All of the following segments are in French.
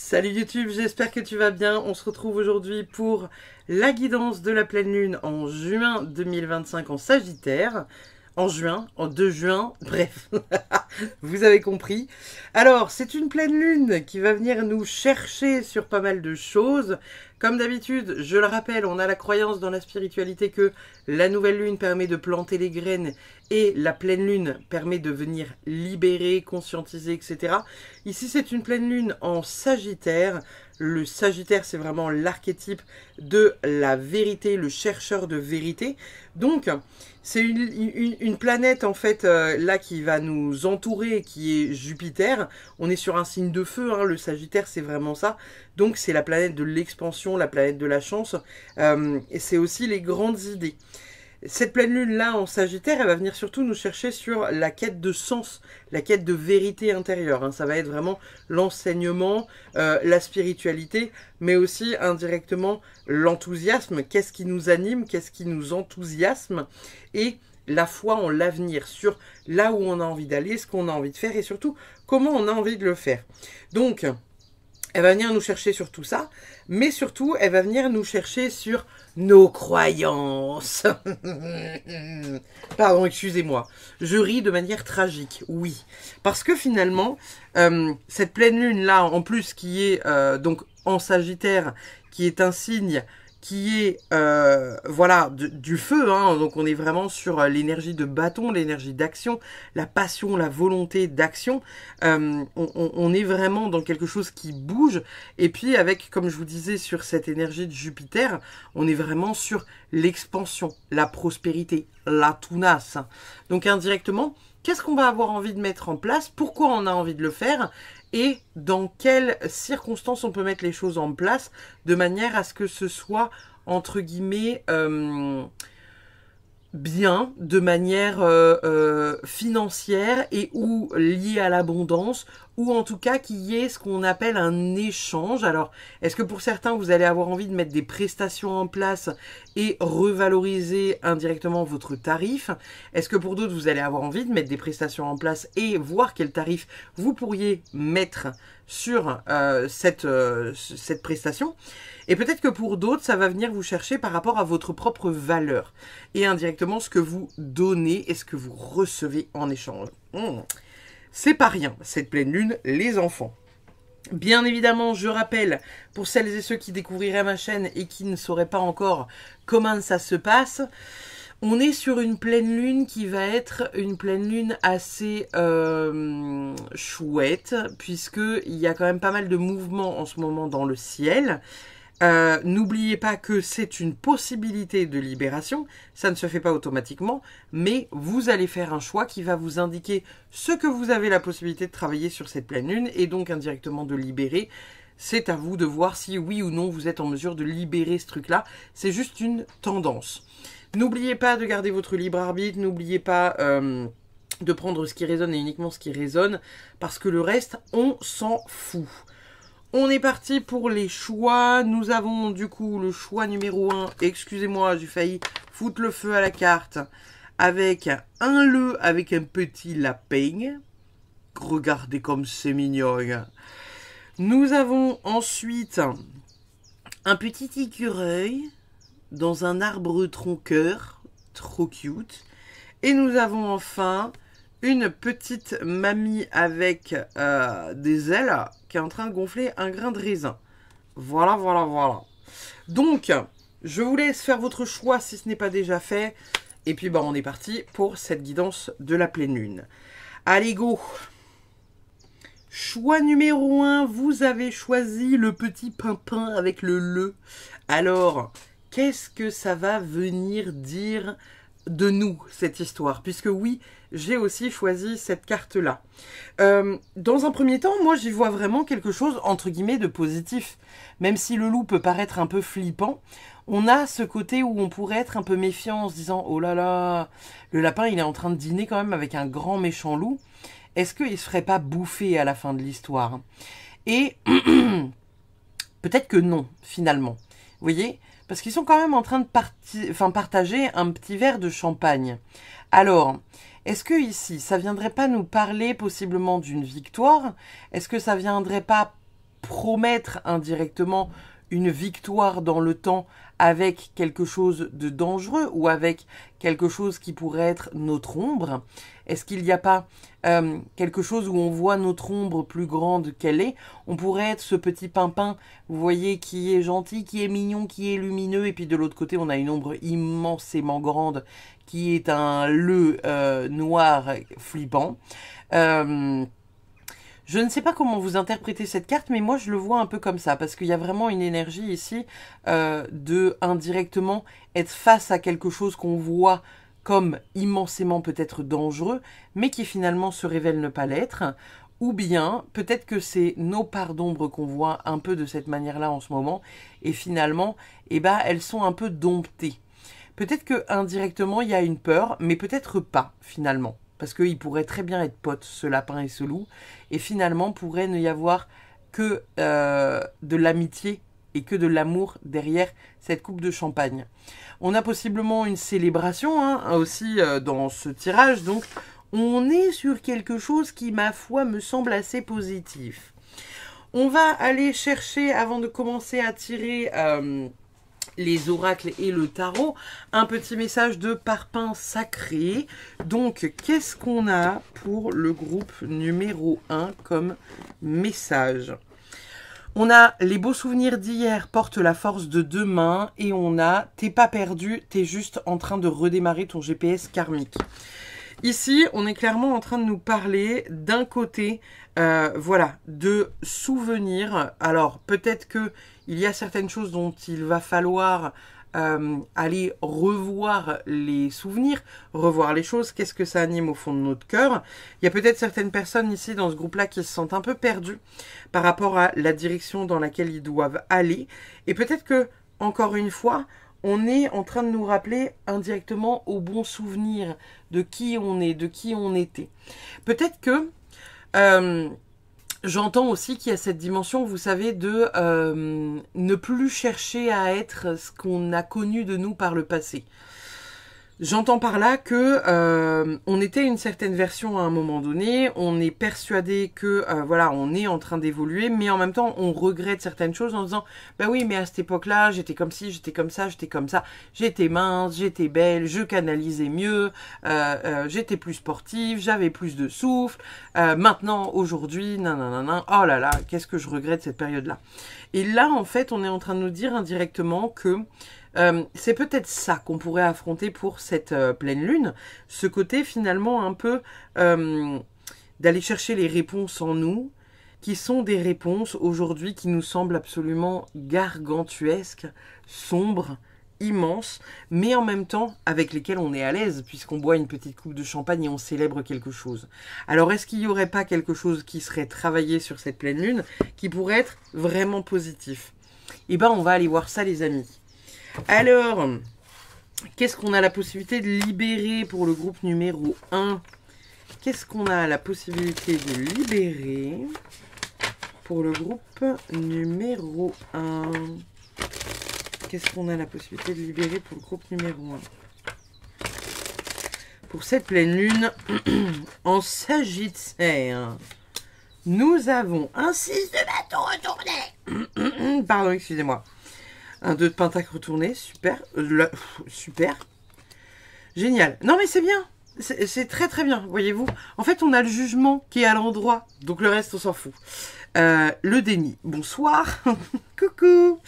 Salut YouTube, j'espère que tu vas bien. On se retrouve aujourd'hui pour la guidance de la pleine lune en juin 2025 en Sagittaire. En 2 juin, bref, vous avez compris. Alors, c'est une pleine lune qui va venir nous chercher sur pas mal de choses. Comme d'habitude, je le rappelle, on a la croyance dans la spiritualité que la nouvelle lune permet de planter les graines et la pleine lune permet de venir libérer, conscientiser, etc. Ici, c'est une pleine lune en Sagittaire. Le Sagittaire, c'est vraiment l'archétype de la vérité, le chercheur de vérité. Donc, c'est une planète, en fait, là, qui va nous entourer, qui est Jupiter. On est sur un signe de feu, hein, le Sagittaire, c'est vraiment ça. Donc, c'est la planète de l'expansion, la planète de la chance. Et c'est aussi les grandes idées. Cette pleine lune-là, en Sagittaire, elle va venir surtout nous chercher sur la quête de sens, la quête de vérité intérieure. Hein. Ça va être vraiment l'enseignement, la spiritualité, mais aussi indirectement l'enthousiasme. Qu'est-ce qui nous anime, qu'est-ce qui nous enthousiasme, et la foi en l'avenir, sur là où on a envie d'aller, ce qu'on a envie de faire, et surtout, comment on a envie de le faire. Donc, elle va venir nous chercher sur tout ça, mais surtout, elle va venir nous chercher sur nos croyances. Pardon, excusez-moi. Je ris de manière tragique, oui. Parce que finalement, cette pleine lune-là, en plus, qui est donc en Sagittaire, qui est un signe qui est voilà, du feu, hein. Donc on est vraiment sur l'énergie de bâton, l'énergie d'action, la passion, la volonté d'action. On est vraiment dans quelque chose qui bouge. Et puis avec, comme je vous disais, sur cette énergie de Jupiter, on est vraiment sur l'expansion, la prospérité, la tounasse. Donc indirectement, qu'est-ce qu'on va avoir envie de mettre en place? Pourquoi on a envie de le faire? Et dans quelles circonstances on peut mettre les choses en place de manière à ce que ce soit, entre guillemets, bien, de manière financière et ou liée à l'abondance, ou en tout cas qu'il y ait ce qu'on appelle un échange. Alors, est-ce que pour certains, vous allez avoir envie de mettre des prestations en place et revaloriser indirectement votre tarif? Est-ce que pour d'autres, vous allez avoir envie de mettre des prestations en place et voir quel tarif vous pourriez mettre sur cette prestation? Et peut-être que pour d'autres, ça va venir vous chercher par rapport à votre propre valeur et indirectement ce que vous donnez et ce que vous recevez en échange. C'est pas rien, cette pleine lune, les enfants. Bien évidemment, je rappelle, pour celles et ceux qui découvriraient ma chaîne et qui ne sauraient pas encore comment ça se passe, on est sur une pleine lune qui va être une pleine lune assez chouette, puisqu'il y a quand même pas mal de mouvements en ce moment dans le ciel. N'oubliez pas que c'est une possibilité de libération, ça ne se fait pas automatiquement, mais vous allez faire un choix qui va vous indiquer ce que vous avez la possibilité de travailler sur cette pleine lune et donc indirectement de libérer. C'est à vous de voir si oui ou non vous êtes en mesure de libérer ce truc-là. C'est juste une tendance. N'oubliez pas de garder votre libre arbitre, n'oubliez pas de prendre ce qui résonne et uniquement ce qui résonne, parce que le reste, on s'en fout. On est parti pour les choix. Nous avons du coup le choix numéro 1. Excusez-moi, j'ai failli foutre le feu à la carte. Avec un le avec un petit lapin. Regardez comme c'est mignon. Nous avons ensuite un petit écureuil dans un arbre tronqueur. Trop cute. Et nous avons enfin une petite mamie avec des ailes qui est en train de gonfler un grain de raisin. Voilà, voilà, voilà. Donc, je vous laisse faire votre choix si ce n'est pas déjà fait. Et puis, bah, on est parti pour cette guidance de la pleine lune. Allez, go! Choix numéro 1, vous avez choisi le petit pimpin avec le le. Alors, qu'est-ce que ça va venir dire de nous, cette histoire? Puisque oui, j'ai aussi choisi cette carte-là. Dans un premier temps, moi, j'y vois vraiment quelque chose, entre guillemets, de positif. Même si le loup peut paraître un peu flippant, on a ce côté où on pourrait être un peu méfiant en se disant « Oh là là, le lapin, il est en train de dîner quand même avec un grand méchant loup. Est-ce qu'il ne se ferait pas bouffer à la fin de l'histoire ?» Et peut-être que non, finalement. Vous voyez ? Parce qu'ils sont quand même en train de partager un petit verre de champagne. Alors, est-ce que ici, ça viendrait pas nous parler possiblement d'une victoire? Est-ce que ça viendrait pas promettre indirectement une victoire dans le temps avec quelque chose de dangereux ou avec quelque chose qui pourrait être notre ombre? Est-ce qu'il n'y a pas quelque chose où on voit notre ombre plus grande qu'elle est? On pourrait être ce petit pimpin, vous voyez, qui est gentil, qui est mignon, qui est lumineux, et puis de l'autre côté, on a une ombre immensément grande qui est un noir flippant. Je ne sais pas comment vous interprétez cette carte, mais moi je le vois un peu comme ça, parce qu'il y a vraiment une énergie ici de indirectement être face à quelque chose qu'on voit comme immensément peut-être dangereux, mais qui finalement se révèle ne pas l'être, ou bien peut-être que c'est nos parts d'ombre qu'on voit un peu de cette manière-là en ce moment, et finalement, eh ben, elles sont un peu domptées. Peut-être que indirectement il y a une peur, mais peut-être pas finalement. Parce qu'ils pourraient très bien être potes, ce lapin et ce loup, et finalement pourrait ne y avoir que de l'amitié et que de l'amour derrière cette coupe de champagne. On a possiblement une célébration aussi dans ce tirage, donc on est sur quelque chose qui, ma foi, me semble assez positif. On va aller chercher, avant de commencer à tirer les oracles et le tarot, un petit message de parpaing sacré. Donc, qu'est-ce qu'on a pour le groupe numéro 1 comme message? On a les beaux souvenirs d'hier portent la force de demain, et on a t'es pas perdu, t'es juste en train de redémarrer ton GPS karmique. Ici, on est clairement en train de nous parler d'un côté, voilà, de souvenirs. Alors, peut-être que il y a certaines choses dont il va falloir aller revoir les souvenirs, revoir les choses, qu'est-ce que ça anime au fond de notre cœur. Il y a peut-être certaines personnes ici dans ce groupe-là qui se sentent un peu perdues par rapport à la direction dans laquelle ils doivent aller. Et peut-être que, encore une fois, on est en train de nous rappeler indirectement aux bons souvenirs de qui on est, de qui on était. Peut-être que j'entends aussi qu'il y a cette dimension, vous savez, de ne plus chercher à être ce qu'on a connu de nous par le passé. J'entends par là que on était une certaine version à un moment donné, on est persuadé que voilà, on est en train d'évoluer, mais en même temps on regrette certaines choses en disant bah oui, mais à cette époque-là, j'étais comme ci, j'étais comme ça, j'étais comme ça, j'étais mince, j'étais belle, je canalisais mieux, j'étais plus sportive, j'avais plus de souffle, maintenant, aujourd'hui, nanana, oh là là, qu'est-ce que je regrette cette période-là. Et là, en fait, on est en train de nous dire indirectement que c'est peut-être ça qu'on pourrait affronter pour cette pleine lune, ce côté finalement un peu d'aller chercher les réponses en nous, qui sont des réponses aujourd'hui qui nous semblent absolument gargantuesques, sombres, immenses, mais en même temps avec lesquelles on est à l'aise puisqu'on boit une petite coupe de champagne et on célèbre quelque chose. Alors est-ce qu'il n'y aurait pas quelque chose qui serait travaillé sur cette pleine lune qui pourrait être vraiment positif? Eh ben on va aller voir ça les amis. Alors, qu'est-ce qu'on a la possibilité de libérer pour le groupe numéro 1? Qu'est-ce qu'on a la possibilité de libérer pour le groupe numéro 1? Qu'est-ce qu'on a la possibilité de libérer pour le groupe numéro 1? Pour cette pleine lune en Sagittaire, nous avons un 6 de bâton retourné. Pardon, excusez-moi. Un 2 de pentacle retourné, super, super, génial. Non mais c'est bien, c'est très très bien, voyez-vous. En fait, on a le jugement qui est à l'endroit, donc le reste on s'en fout. Le déni, bonsoir, coucou.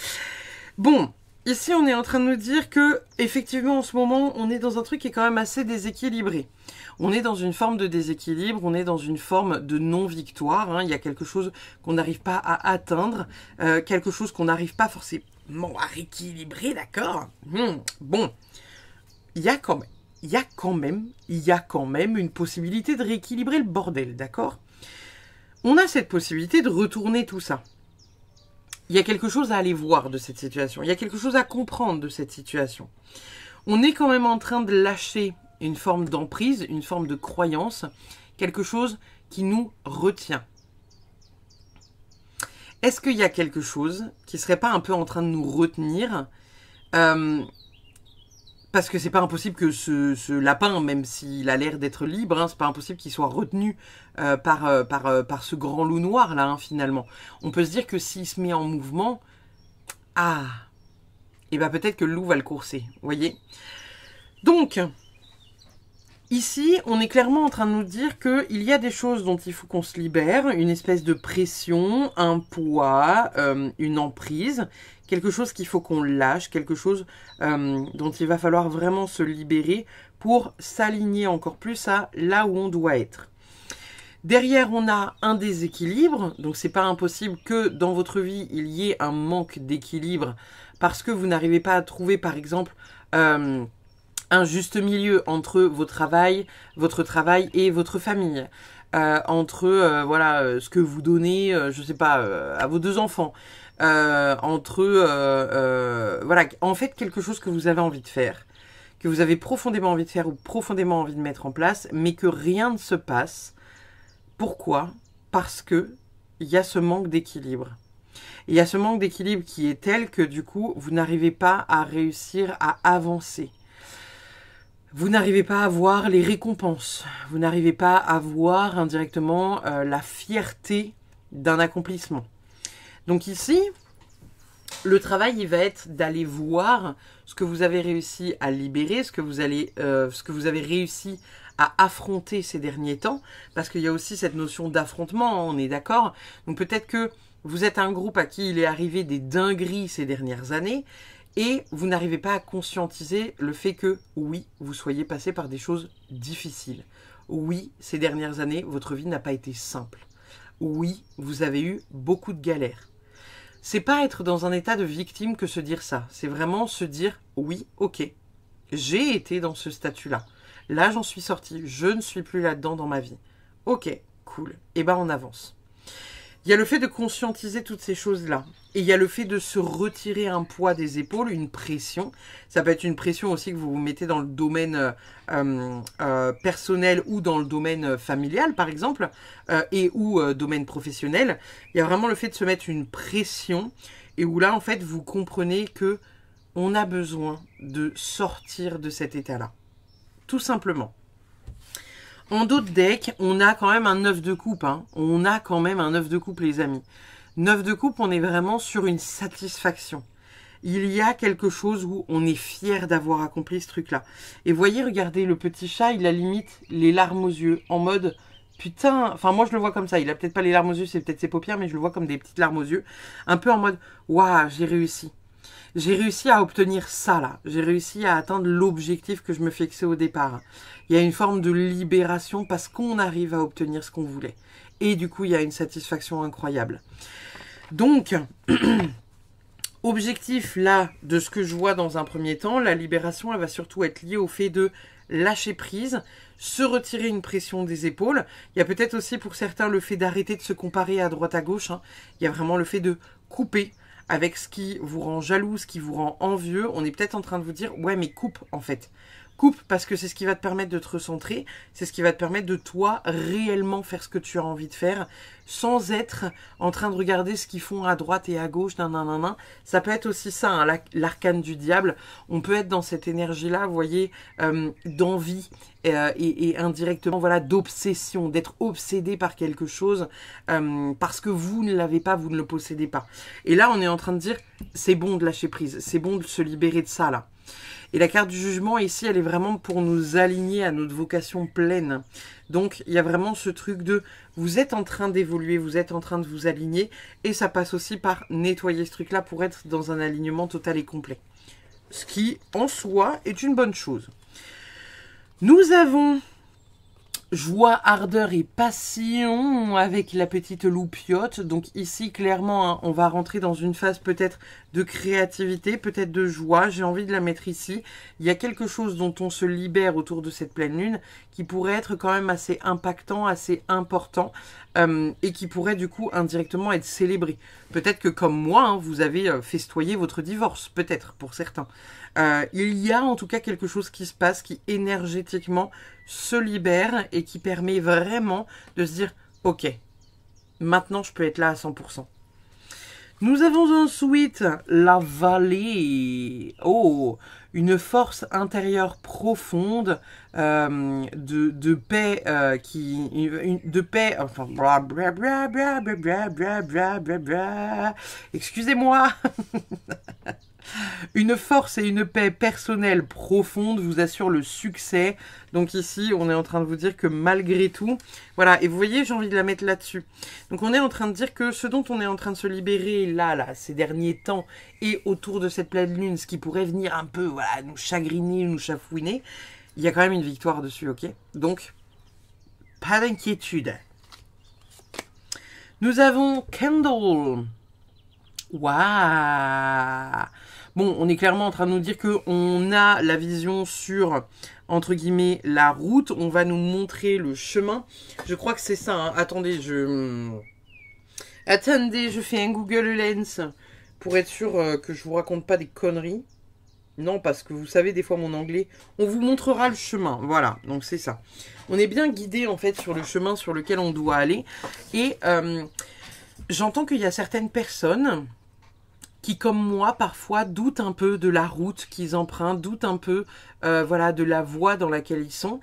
Bon, ici on est en train de nous dire que effectivement en ce moment on est dans un truc qui est quand même assez déséquilibré. On est dans une forme de déséquilibre, on est dans une forme de non-victoire. Hein. Il y a quelque chose qu'on n'arrive pas à atteindre, quelque chose qu'on n'arrive pas forcément à rééquilibrer, d'accord. Bon, il y a quand même une possibilité de rééquilibrer le bordel, d'accord. On a cette possibilité de retourner tout ça. Il y a quelque chose à aller voir de cette situation, il y a quelque chose à comprendre de cette situation. On est quand même en train de lâcher une forme d'emprise, une forme de croyance, quelque chose qui nous retient. Est-ce qu'il y a quelque chose qui ne serait pas un peu en train de nous retenir Parce que c'est pas impossible que ce lapin, même s'il a l'air d'être libre, hein, c'est pas impossible qu'il soit retenu par ce grand loup noir là, hein, finalement. On peut se dire que s'il se met en mouvement, et ben peut-être que le loup va le courser, vous voyez. Donc, ici, on est clairement en train de nous dire qu'il y a des choses dont il faut qu'on se libère, une espèce de pression, un poids, une emprise, quelque chose qu'il faut qu'on lâche, quelque chose dont il va falloir vraiment se libérer pour s'aligner encore plus à là où on doit être. Derrière, on a un déséquilibre, donc c'est pas impossible que dans votre vie, il y ait un manque d'équilibre parce que vous n'arrivez pas à trouver, par exemple, un juste milieu entre votre travail et votre famille, entre voilà ce que vous donnez, je sais pas, à vos 2 enfants, entre voilà, en fait quelque chose que vous avez envie de faire, que vous avez profondément envie de faire ou profondément envie de mettre en place, mais que rien ne se passe. Pourquoi? Parce que il y a ce manque d'équilibre. Il y a ce manque d'équilibre qui est tel que du coup, vous n'arrivez pas à réussir à avancer. Vous n'arrivez pas à voir les récompenses. Vous n'arrivez pas à voir indirectement la fierté d'un accomplissement. Donc ici, le travail, il va être d'aller voir ce que vous avez réussi à libérer, ce que vous avez réussi à affronter ces derniers temps, parce qu'il y a aussi cette notion d'affrontement, hein, on est d'accord. Donc peut-être que vous êtes un groupe à qui il est arrivé des dingueries ces dernières années, et vous n'arrivez pas à conscientiser le fait que, oui, vous soyez passé par des choses difficiles. Oui, ces dernières années, votre vie n'a pas été simple. Oui, vous avez eu beaucoup de galères. C'est pas être dans un état de victime que se dire ça. C'est vraiment se dire, oui, ok, j'ai été dans ce statut-là. Là, j'en suis sortie. Je ne suis plus là-dedans dans ma vie. Ok, cool. Et ben, on avance. Il y a le fait de conscientiser toutes ces choses-là. Et il y a le fait de se retirer un poids des épaules, une pression. Ça peut être une pression aussi que vous vous mettez dans le domaine personnel ou dans le domaine familial, par exemple, et ou domaine professionnel. Il y a vraiment le fait de se mettre une pression et où là, en fait, vous comprenez que on a besoin de sortir de cet état-là. Tout simplement. En d'autres decks, on a quand même un 9 de coupe. Hein. On a quand même un 9 de coupe, les amis. 9 de coupe, on est vraiment sur une satisfaction. Il y a quelque chose où on est fier d'avoir accompli ce truc-là. Et voyez, regardez, le petit chat, il a limite les larmes aux yeux. En mode, putain, enfin moi je le vois comme ça. Il a peut-être pas les larmes aux yeux, c'est peut-être ses paupières, mais je le vois comme des petites larmes aux yeux. Un peu en mode, waouh, j'ai réussi. J'ai réussi à obtenir ça là. J'ai réussi à atteindre l'objectif que je me fixais au départ. Il y a une forme de libération parce qu'on arrive à obtenir ce qu'on voulait. Et du coup, il y a une satisfaction incroyable. Donc, objectif là, de ce que je vois dans un premier temps, la libération, elle va surtout être liée au fait de lâcher prise, se retirer une pression des épaules. Il y a peut-être aussi pour certains le fait d'arrêter de se comparer à droite à gauche. Hein. Il y a vraiment le fait de couper avec ce qui vous rend jaloux, ce qui vous rend envieux. On est peut-être en train de vous dire, ouais, mais coupe en fait. Coupe parce que c'est ce qui va te permettre de te recentrer, c'est ce qui va te permettre de toi réellement faire ce que tu as envie de faire sans être en train de regarder ce qu'ils font à droite et à gauche, nanana. Ça peut être aussi ça, hein, l'arcane du diable. On peut être dans cette énergie-là, vous voyez, d'envie et indirectement, voilà, d'obsession, d'être obsédé par quelque chose parce que vous ne l'avez pas, vous ne le possédez pas. Et là, on est en train de dire, c'est bon de lâcher prise, c'est bon de se libérer de ça, là. Et la carte du jugement, ici, elle est vraiment pour nous aligner à notre vocation pleine. Donc, il y a vraiment ce truc de, vous êtes en train d'évoluer, vous êtes en train de vous aligner, et ça passe aussi par nettoyer ce truc-là pour être dans un alignement total et complet. Ce qui, en soi, est une bonne chose. Nous avons joie, ardeur et passion avec la petite loupiote. Donc ici, clairement, hein, on va rentrer dans une phase peut-être de créativité, peut-être de joie. J'ai envie de la mettre ici. Il y a quelque chose dont on se libère autour de cette pleine lune qui pourrait être quand même assez impactant, assez important et qui pourrait du coup indirectement être célébré. Peut-être que comme moi, hein, vous avez festoyé votre divorce, peut-être pour certains. Il y a en tout cas quelque chose qui se passe qui énergétiquement se libère et qui permet vraiment de se dire « Ok, maintenant je peux être là à 100%. » Nous avons ensuite la vallée. Oh, une force intérieure profonde de paix de paix. Enfin, bla bla bla bla bla bla bla bla bla bla. Excusez-moi. Une force et une paix personnelle profonde vous assurent le succès. Donc ici, on est en train de vous dire que malgré tout, voilà, et vous voyez, j'ai envie de la mettre là-dessus. Donc on est en train de dire que ce dont on est en train de se libérer là, ces derniers temps, et autour de cette pleine lune, ce qui pourrait venir un peu, voilà, nous chagriner, nous chafouiner, il y a quand même une victoire dessus, ok? Donc, pas d'inquiétude. Nous avons Kendall. Waouh! Bon, on est clairement en train de nous dire qu'on a la vision sur, entre guillemets, la route. On va nous montrer le chemin. Je crois que c'est ça. Hein. Attendez, je fais un Google Lens pour être sûr que je vous raconte pas des conneries. Non, parce que vous savez, des fois, mon anglais, on vous montrera le chemin. Voilà, donc c'est ça. On est bien guidé, en fait, sur le chemin sur lequel on doit aller. Et j'entends qu'il y a certaines personnes qui, comme moi, parfois, doutent un peu de la route qu'ils empruntent, doutent un peu voilà, de la voie dans laquelle ils sont.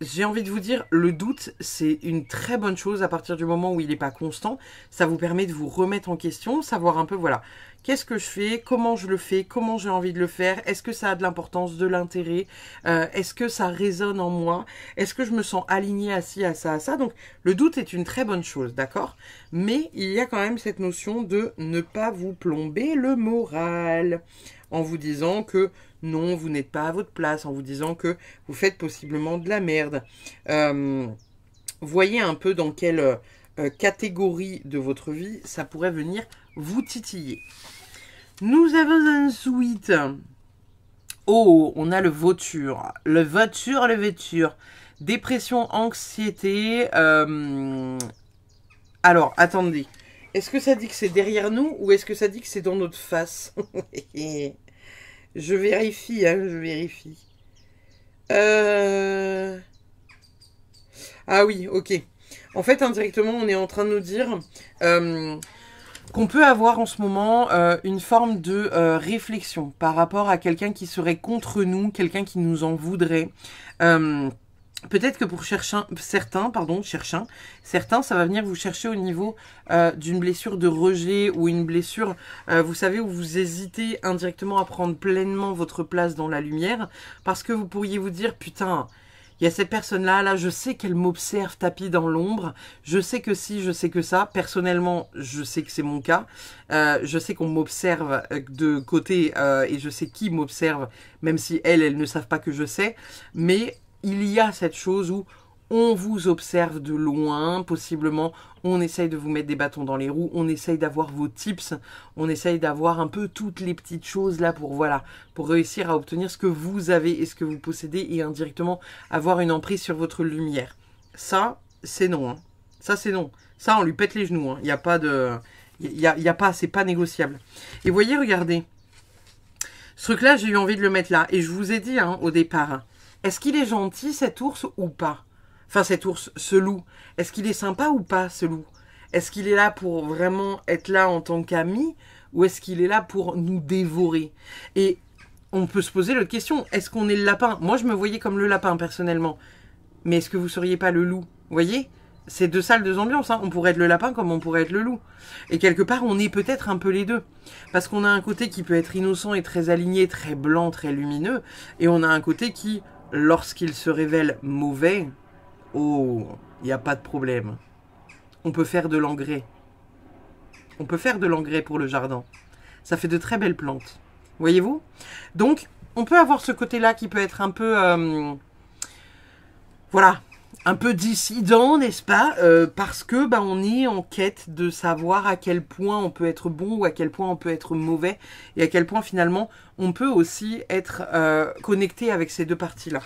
J'ai envie de vous dire, le doute, c'est une très bonne chose à partir du moment où il n'est pas constant. Ça vous permet de vous remettre en question, savoir un peu, voilà, qu'est-ce que je fais, comment je le fais, comment j'ai envie de le faire, est-ce que ça a de l'importance, de l'intérêt, est-ce que ça résonne en moi, est-ce que je me sens aligné à ci, à ça, à ça. Donc, le doute est une très bonne chose, d'accord? Mais il y a quand même cette notion de ne pas vous plomber le moral en vous disant que non, vous n'êtes pas à votre place, en vous disant que vous faites possiblement de la merde. Voyez un peu dans quelle catégorie de votre vie ça pourrait venir vous titiller. Nous avons ensuite... Oh, on a le voiture. Le voiture. Dépression, anxiété. Alors, attendez. Est-ce que ça dit que c'est derrière nous ou est-ce que ça dit que c'est dans notre face? Je vérifie, hein, je vérifie. Ah oui, ok. En fait, indirectement, on est en train de nous dire qu'on peut avoir en ce moment une forme de réflexion par rapport à quelqu'un qui serait contre nous, quelqu'un qui nous en voudrait. Peut-être que pour certains, ça va venir vous chercher au niveau d'une blessure de rejet ou une blessure, vous savez, où vous hésitez indirectement à prendre pleinement votre place dans la lumière, parce que vous pourriez vous dire, putain, il y a cette personne-là, là, je sais qu'elle m'observe tapis dans l'ombre, je sais que si, je sais que ça, personnellement, je sais que c'est mon cas, je sais qu'on m'observe de côté et je sais qui m'observe, même si elles ne savent pas que je sais, mais il y a cette chose où on vous observe de loin, possiblement, on essaye de vous mettre des bâtons dans les roues, on essaye d'avoir vos tips, on essaye d'avoir un peu toutes les petites choses là pour, voilà, pour réussir à obtenir ce que vous avez et ce que vous possédez et indirectement avoir une emprise sur votre lumière. Ça, c'est non. Hein. Ça, c'est non. Ça, on lui pète les genoux. Il n'y a pas de... Il y a pas, c'est pas négociable. Et vous voyez, regardez. Ce truc-là, j'ai eu envie de le mettre là. Et je vous ai dit hein, au départ... Est-ce qu'il est gentil, cet ours, ou pas? Enfin, cet ours, ce loup. Est-ce qu'il est sympa ou pas, ce loup? Est-ce qu'il est là pour vraiment être là en tant qu'ami? Ou est-ce qu'il est là pour nous dévorer? Et on peut se poser l'autre question. Est-ce qu'on est le lapin? Moi, je me voyais comme le lapin, personnellement. Mais est-ce que vous ne seriez pas le loup? Vous voyez? C'est deux salles, deux ambiances. Hein. On pourrait être le lapin comme on pourrait être le loup. Et quelque part, on est peut-être un peu les deux. Parce qu'on a un côté qui peut être innocent et très aligné, très blanc, très lumineux. Et on a un côté qui... lorsqu'il se révèle mauvais, oh, il n'y a pas de problème. On peut faire de l'engrais. On peut faire de l'engrais pour le jardin. Ça fait de très belles plantes. Voyez-vous? Donc, on peut avoir ce côté-là qui peut être un peu... voilà, un peu dissident, n'est-ce pas? Parce que bah, on est en quête de savoir à quel point on peut être bon ou à quel point on peut être mauvais et à quel point finalement on peut aussi être connecté avec ces deux parties-là.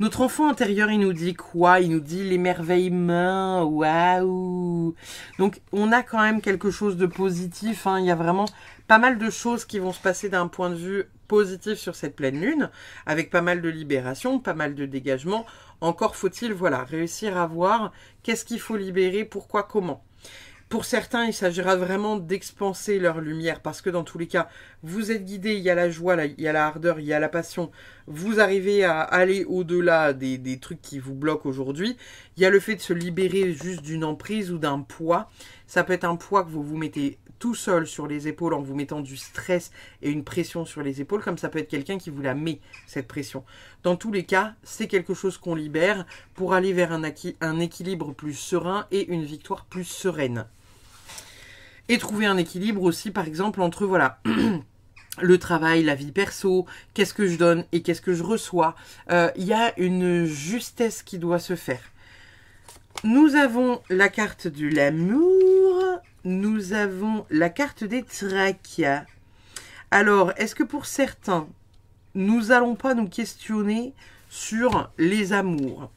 Notre enfant intérieur, il nous dit quoi? Il nous dit l'émerveillement, waouh! Donc on a quand même quelque chose de positif, hein. Il y a vraiment pas mal de choses qui vont se passer d'un point de vue positif sur cette pleine lune, avec pas mal de libération, pas mal de dégagement. Encore faut-il, voilà, réussir à voir qu'est-ce qu'il faut libérer, pourquoi, comment. Pour certains, il s'agira vraiment d'expanser leur lumière parce que dans tous les cas, vous êtes guidé, il y a la joie, il y a la ardeur, il y a la passion. Vous arrivez à aller au-delà des trucs qui vous bloquent aujourd'hui. Il y a le fait de se libérer juste d'une emprise ou d'un poids. Ça peut être un poids que vous vous mettez tout seul sur les épaules en vous mettant du stress et une pression sur les épaules, comme ça peut être quelqu'un qui vous la met, cette pression. Dans tous les cas, c'est quelque chose qu'on libère pour aller vers un équilibre plus serein et une victoire plus sereine. Et trouver un équilibre aussi, par exemple, entre, voilà, le travail, la vie perso, qu'est-ce que je donne et qu'est-ce que je reçois. Il y a une justesse qui doit se faire. Nous avons la carte de l'amour, nous avons la carte des tracas. Alors, est-ce que pour certains, nous n'allons pas nous questionner sur les amours?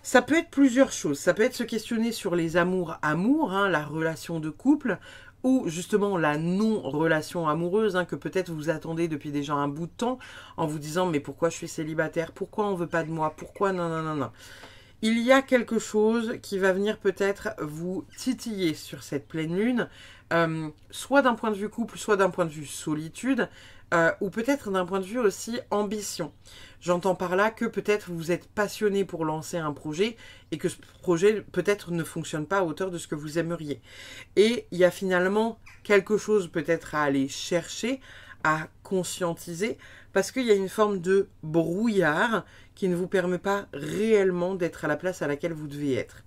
Ça peut être plusieurs choses. Ça peut être se questionner sur les amours-amours, hein, la relation de couple, ou justement la non-relation amoureuse, hein, que peut-être vous attendez depuis déjà un bout de temps, en vous disant « mais pourquoi je suis célibataire? Pourquoi on ne veut pas de moi? Pourquoi non, non, non, non ?» Il y a quelque chose qui va venir peut-être vous titiller sur cette pleine lune, soit d'un point de vue couple, soit d'un point de vue solitude, ou peut-être d'un point de vue aussi ambition. J'entends par là que peut-être vous êtes passionné pour lancer un projet et que ce projet peut-être ne fonctionne pas à hauteur de ce que vous aimeriez. Et il y a finalement quelque chose peut-être à aller chercher, à conscientiser, parce qu'il y a une forme de brouillard qui ne vous permet pas réellement d'être à la place à laquelle vous devez être.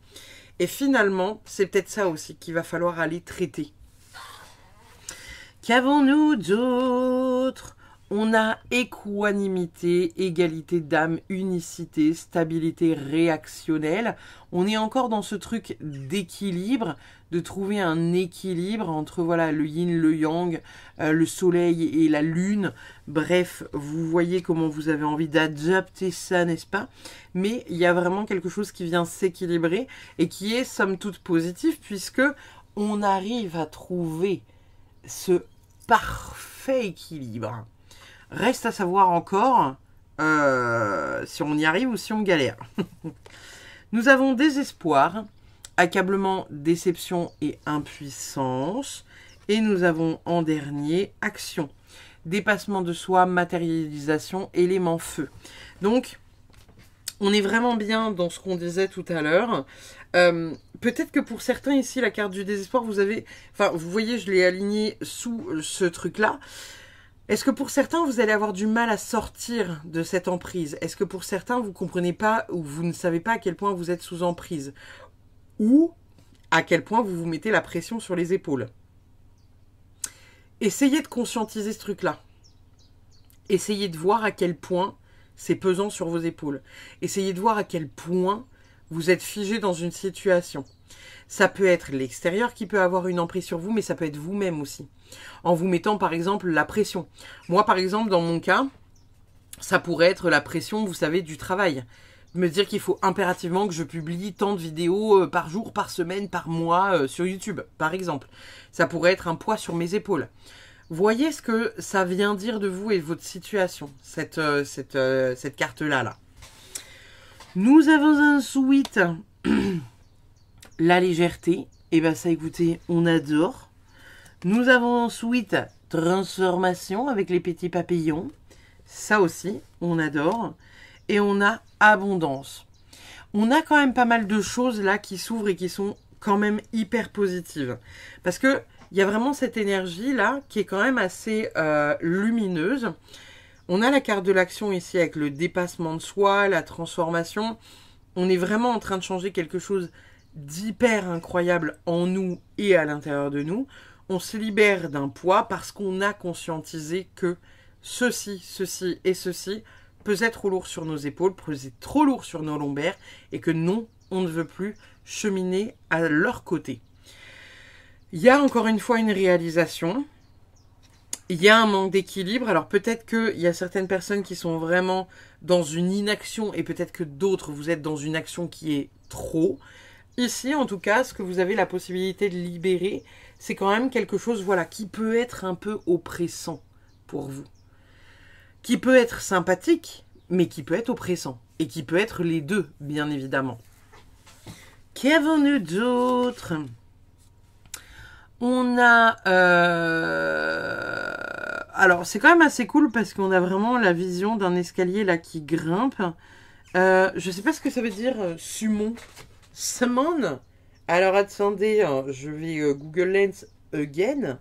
Et finalement, c'est peut-être ça aussi qu'il va falloir aller traiter. Qu'avons-nous d'autre? On a équanimité, égalité d'âme, unicité, stabilité réactionnelle. On est encore dans ce truc d'équilibre, de trouver un équilibre entre voilà le yin, le yang, le soleil et la lune. Bref, vous voyez comment vous avez envie d'adapter ça, n'est-ce pas? Mais il y a vraiment quelque chose qui vient s'équilibrer et qui est somme toute positif puisque on arrive à trouver ce parfait équilibre. Reste à savoir encore si on y arrive ou si on galère. Nous avons désespoir, accablement, déception et impuissance. Et nous avons en dernier action, dépassement de soi, matérialisation, élément feu. Donc, on est vraiment bien dans ce qu'on disait tout à l'heure. Peut-être que pour certains ici, la carte du désespoir, vous avez... Enfin, vous voyez, je l'ai alignée sous ce truc-là. Est-ce que pour certains, vous allez avoir du mal à sortir de cette emprise? Est-ce que pour certains, vous ne comprenez pas ou vous ne savez pas à quel point vous êtes sous emprise? Ou à quel point vous vous mettez la pression sur les épaules? Essayez de conscientiser ce truc-là. Essayez de voir à quel point c'est pesant sur vos épaules. Essayez de voir à quel point vous êtes figé dans une situation. Ça peut être l'extérieur qui peut avoir une emprise sur vous, mais ça peut être vous-même aussi. En vous mettant par exemple la pression. Moi par exemple dans mon cas, ça pourrait être la pression, vous savez, du travail. Me dire qu'il faut impérativement que je publie tant de vidéos par jour, par semaine, par mois sur YouTube, par exemple. Ça pourrait être un poids sur mes épaules. Voyez ce que ça vient dire de vous et de votre situation, cette carte-là. Là. Nous avons ensuite la légèreté. Et bien ça, écoutez, on adore. Nous avons ensuite transformation avec les petits papillons. Ça aussi, on adore. Et on a abondance. On a quand même pas mal de choses là qui s'ouvrent et qui sont quand même hyper positives. Parce que il y a vraiment cette énergie là qui est quand même assez lumineuse. On a la carte de l'action ici avec le dépassement de soi, la transformation. On est vraiment en train de changer quelque chose d'hyper incroyable en nous et à l'intérieur de nous. On se libère d'un poids parce qu'on a conscientisé que ceci, ceci et ceci pesait trop lourd sur nos épaules, pesait trop lourd sur nos lombaires et que non, on ne veut plus cheminer à leur côté. Il y a encore une fois une réalisation. Il y a un manque d'équilibre. Alors peut-être qu'il y a certaines personnes qui sont vraiment dans une inaction et peut-être que d'autres, vous êtes dans une action qui est trop. Ici, en tout cas, ce que vous avez la possibilité de libérer, c'est quand même quelque chose voilà, qui peut être un peu oppressant pour vous. Qui peut être sympathique, mais qui peut être oppressant. Et qui peut être les deux, bien évidemment. Qu'avons-nous d'autre? On a... Alors, c'est quand même assez cool parce qu'on a vraiment la vision d'un escalier là qui grimpe. Je sais pas ce que ça veut dire, summon. Summon. Alors, attendez, hein, je vais Google Lens again.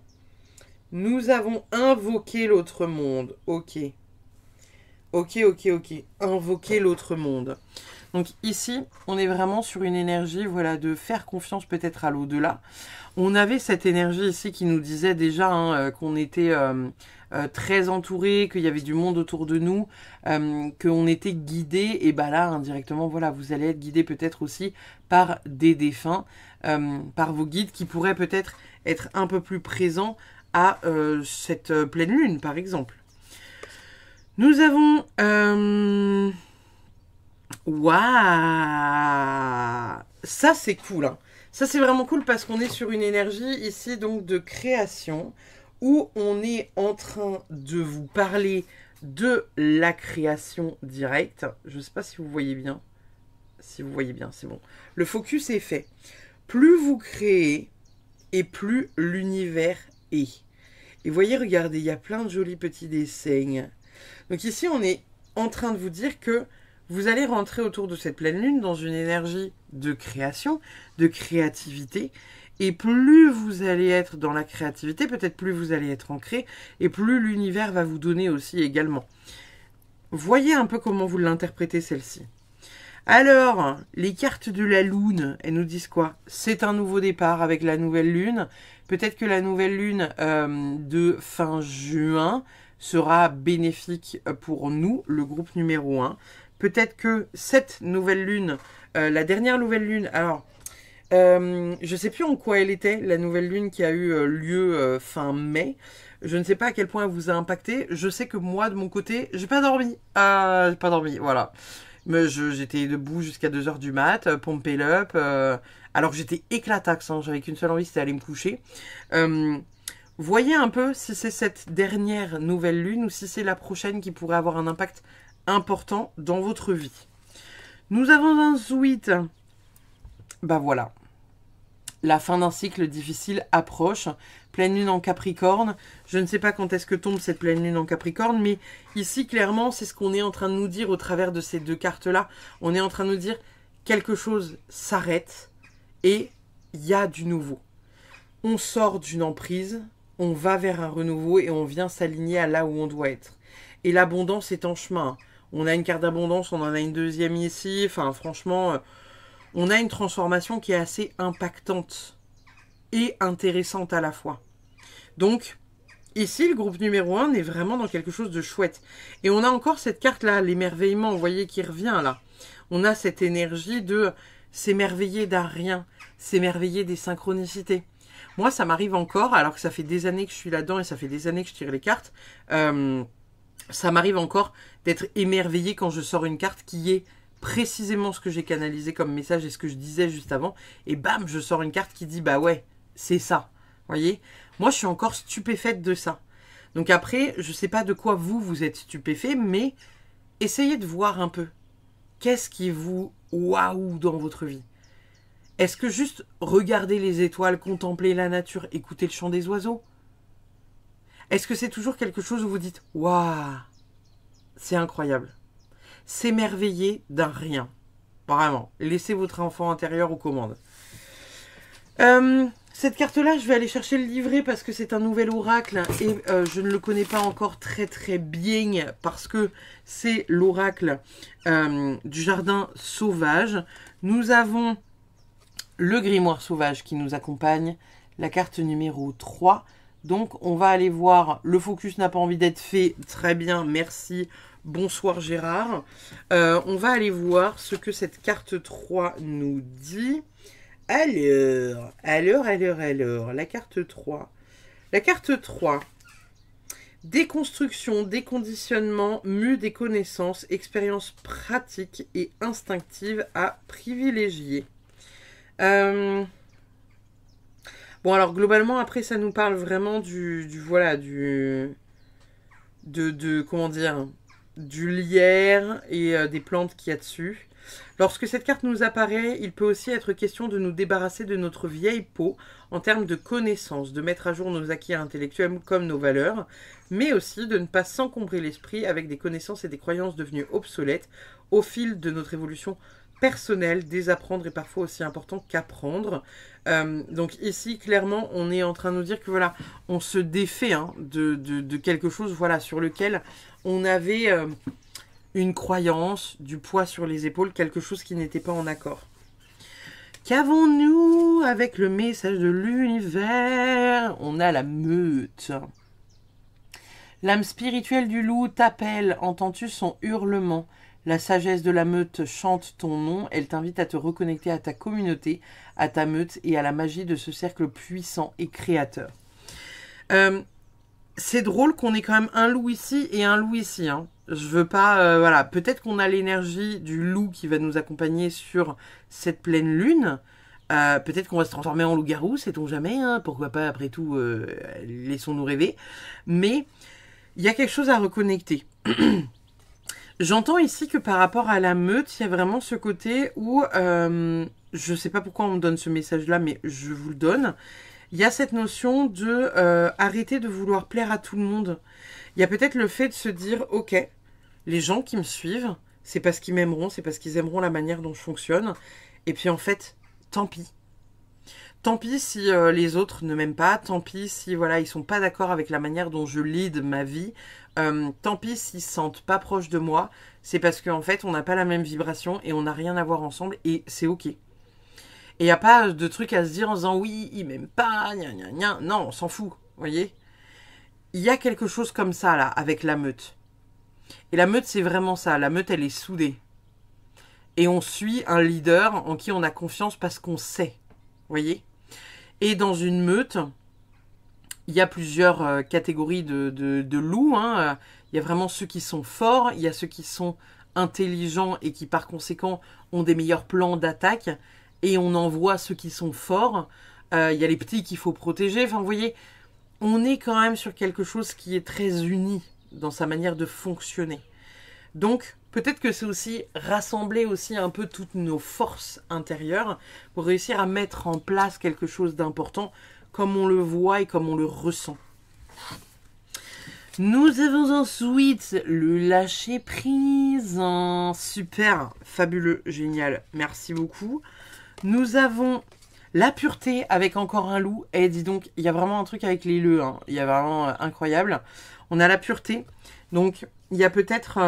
Nous avons invoqué l'autre monde. Ok. Ok. Invoquer l'autre monde. Donc ici, on est vraiment sur une énergie, voilà, de faire confiance peut-être à l'au-delà. On avait cette énergie ici qui nous disait déjà hein, qu'on était très entouré, qu'il y avait du monde autour de nous, qu'on était guidé. Et bah là, indirectement, voilà, vous allez être guidé peut-être aussi par des défunts, par vos guides qui pourraient peut-être être un peu plus présents à cette pleine lune, par exemple. Nous avons... Waouh! Ça, c'est cool. Hein. Ça, c'est vraiment cool parce qu'on est sur une énergie ici, donc, de création, où on est en train de vous parler de la création directe. Je ne sais pas si vous voyez bien. Si vous voyez bien, c'est bon. Le focus est fait. Plus vous créez, et plus l'univers est. Et voyez, regardez, il y a plein de jolis petits dessins. Donc ici, on est en train de vous dire que vous allez rentrer autour de cette pleine lune dans une énergie de création, de créativité. Et plus vous allez être dans la créativité, peut-être plus vous allez être ancré, et plus l'univers va vous donner aussi également. Voyez un peu comment vous l'interprétez celle-ci. Alors, les cartes de la lune, elles nous disent quoi? C'est un nouveau départ avec la nouvelle lune. Peut-être que la nouvelle lune de fin juin sera bénéfique pour nous, le groupe numéro 1. Peut-être que cette nouvelle lune, la dernière nouvelle lune, alors, je ne sais plus en quoi elle était, la nouvelle lune qui a eu lieu fin mai. Je ne sais pas à quel point elle vous a impacté. Je sais que moi, de mon côté, j'ai pas dormi. J'ai pas dormi, voilà. Mais j'étais debout jusqu'à 2h du mat, pompé up, alors que j'étais éclataxe, hein, j'avais qu'une seule envie, c'était aller me coucher. Voyez un peu si c'est cette dernière nouvelle lune ou si c'est la prochaine qui pourrait avoir un impact important dans votre vie. Nous avons un suite. Bah voilà. La fin d'un cycle difficile approche. Pleine lune en Capricorne. Je ne sais pas quand est-ce que tombe cette pleine lune en Capricorne, mais ici, clairement, c'est ce qu'on est en train de nous dire au travers de ces deux cartes-là. On est en train de nous dire quelque chose s'arrête et il y a du nouveau. On sort d'une emprise, on va vers un renouveau et on vient s'aligner à là où on doit être. Et l'abondance est en chemin. On a une carte d'abondance, on en a une deuxième ici. Enfin, franchement, on a une transformation qui est assez impactante et intéressante à la fois. Donc, ici, le groupe numéro 1 est vraiment dans quelque chose de chouette. Et on a encore cette carte-là, l'émerveillement, vous voyez, qui revient là. On a cette énergie de s'émerveiller d'un rien, s'émerveiller des synchronicités. Moi, ça m'arrive encore, alors que ça fait des années que je suis là-dedans et ça fait des années que je tire les cartes. Ça m'arrive encore d'être émerveillé quand je sors une carte qui est précisément ce que j'ai canalisé comme message et ce que je disais juste avant. Et bam, je sors une carte qui dit, bah ouais, c'est ça. Voyez, moi, je suis encore stupéfaite de ça. Donc après, je ne sais pas de quoi vous êtes stupéfait, mais essayez de voir un peu. Qu'est-ce qui vous waouh dans votre vie? Est-ce que juste regarder les étoiles, contempler la nature, écouter le chant des oiseaux? Est-ce que c'est toujours quelque chose où vous dites « Waouh, c'est incroyable ». S'émerveiller d'un rien. Vraiment. Laissez votre enfant intérieur aux commandes. Cette carte-là, je vais aller chercher le livret parce que c'est un nouvel oracle et je ne le connais pas encore très très bien parce que c'est l'oracle du jardin sauvage. Nous avons le grimoire sauvage qui nous accompagne, la carte numéro 3. Donc, on va aller voir. Le focus n'a pas envie d'être fait. Très bien, merci. Bonsoir Gérard. On va aller voir ce que cette carte 3 nous dit. Alors, la carte 3. La carte 3. Déconstruction, déconditionnement, mue des connaissances, expérience pratique et instinctive à privilégier. Bon, alors, globalement, après, ça nous parle vraiment comment dire, du lierre et des plantes qu'il y a dessus. Lorsque cette carte nous apparaît, il peut aussi être question de nous débarrasser de notre vieille peau en termes de connaissances, de mettre à jour nos acquis intellectuels comme nos valeurs, mais aussi de ne pas s'encombrer l'esprit avec des connaissances et des croyances devenues obsolètes au fil de notre évolution personnelle. Désapprendre est parfois aussi important qu'apprendre. Donc ici, clairement, on est en train de nous dire que voilà, on se défait de quelque chose voilà, sur lequel on avait une croyance, du poids sur les épaules, quelque chose qui n'était pas en accord. Qu'avons-nous avec le message de l'univers? On a la meute. L'âme spirituelle du loup t'appelle, entends-tu son hurlement? La sagesse de la meute chante ton nom, elle t'invite à te reconnecter à ta communauté, à ta meute et à la magie de ce cercle puissant et créateur. C'est drôle qu'on ait quand même un loup ici et un loup ici. Hein. Je veux pas... voilà, peut-être qu'on a l'énergie du loup qui va nous accompagner sur cette pleine lune. Peut-être qu'on va se transformer en loup-garou, sait-on jamais. Hein, pourquoi pas, après tout, laissons-nous rêver. Mais il y a quelque chose à reconnecter. J'entends ici que par rapport à la meute, il y a vraiment ce côté où... je sais pas pourquoi on me donne ce message-là, mais je vous le donne. Il y a cette notion de arrêter de vouloir plaire à tout le monde. Il y a peut-être le fait de se dire, ok, les gens qui me suivent, c'est parce qu'ils m'aimeront, c'est parce qu'ils aimeront la manière dont je fonctionne. Et puis en fait, tant pis. Tant pis si les autres ne m'aiment pas, tant pis si voilà, ils sont pas d'accord avec la manière dont je lead ma vie. Tant pis s'ils se sentent pas proches de moi, c'est parce qu'en fait, on n'a pas la même vibration et on n'a rien à voir ensemble et c'est ok. Et il n'y a pas de truc à se dire en disant oui, il m'aime pas, gna gna gna. Non, on s'en fout, vous voyez. Il y a quelque chose comme ça là, avec la meute. Et la meute, c'est vraiment ça. La meute, elle est soudée. Et on suit un leader en qui on a confiance parce qu'on sait, vous voyez. Et dans une meute, il y a plusieurs catégories de loups. Hein. Il y a vraiment ceux qui sont forts, il y a ceux qui sont intelligents et qui par conséquent ont des meilleurs plans d'attaque. Et on envoie ceux qui sont forts. Il y a les petits qu'il faut protéger. Enfin, vous voyez, on est quand même sur quelque chose qui est très uni dans sa manière de fonctionner. Donc, peut-être que c'est aussi rassembler aussi un peu toutes nos forces intérieures pour réussir à mettre en place quelque chose d'important comme on le voit et comme on le ressent. Nous avons ensuite le lâcher prise. Super, fabuleux, génial. Merci beaucoup. Nous avons la pureté avec encore un loup. Et dis donc, il y a vraiment un truc avec les leux. Hein. Il y a vraiment incroyable. On a la pureté. Donc, il y a peut-être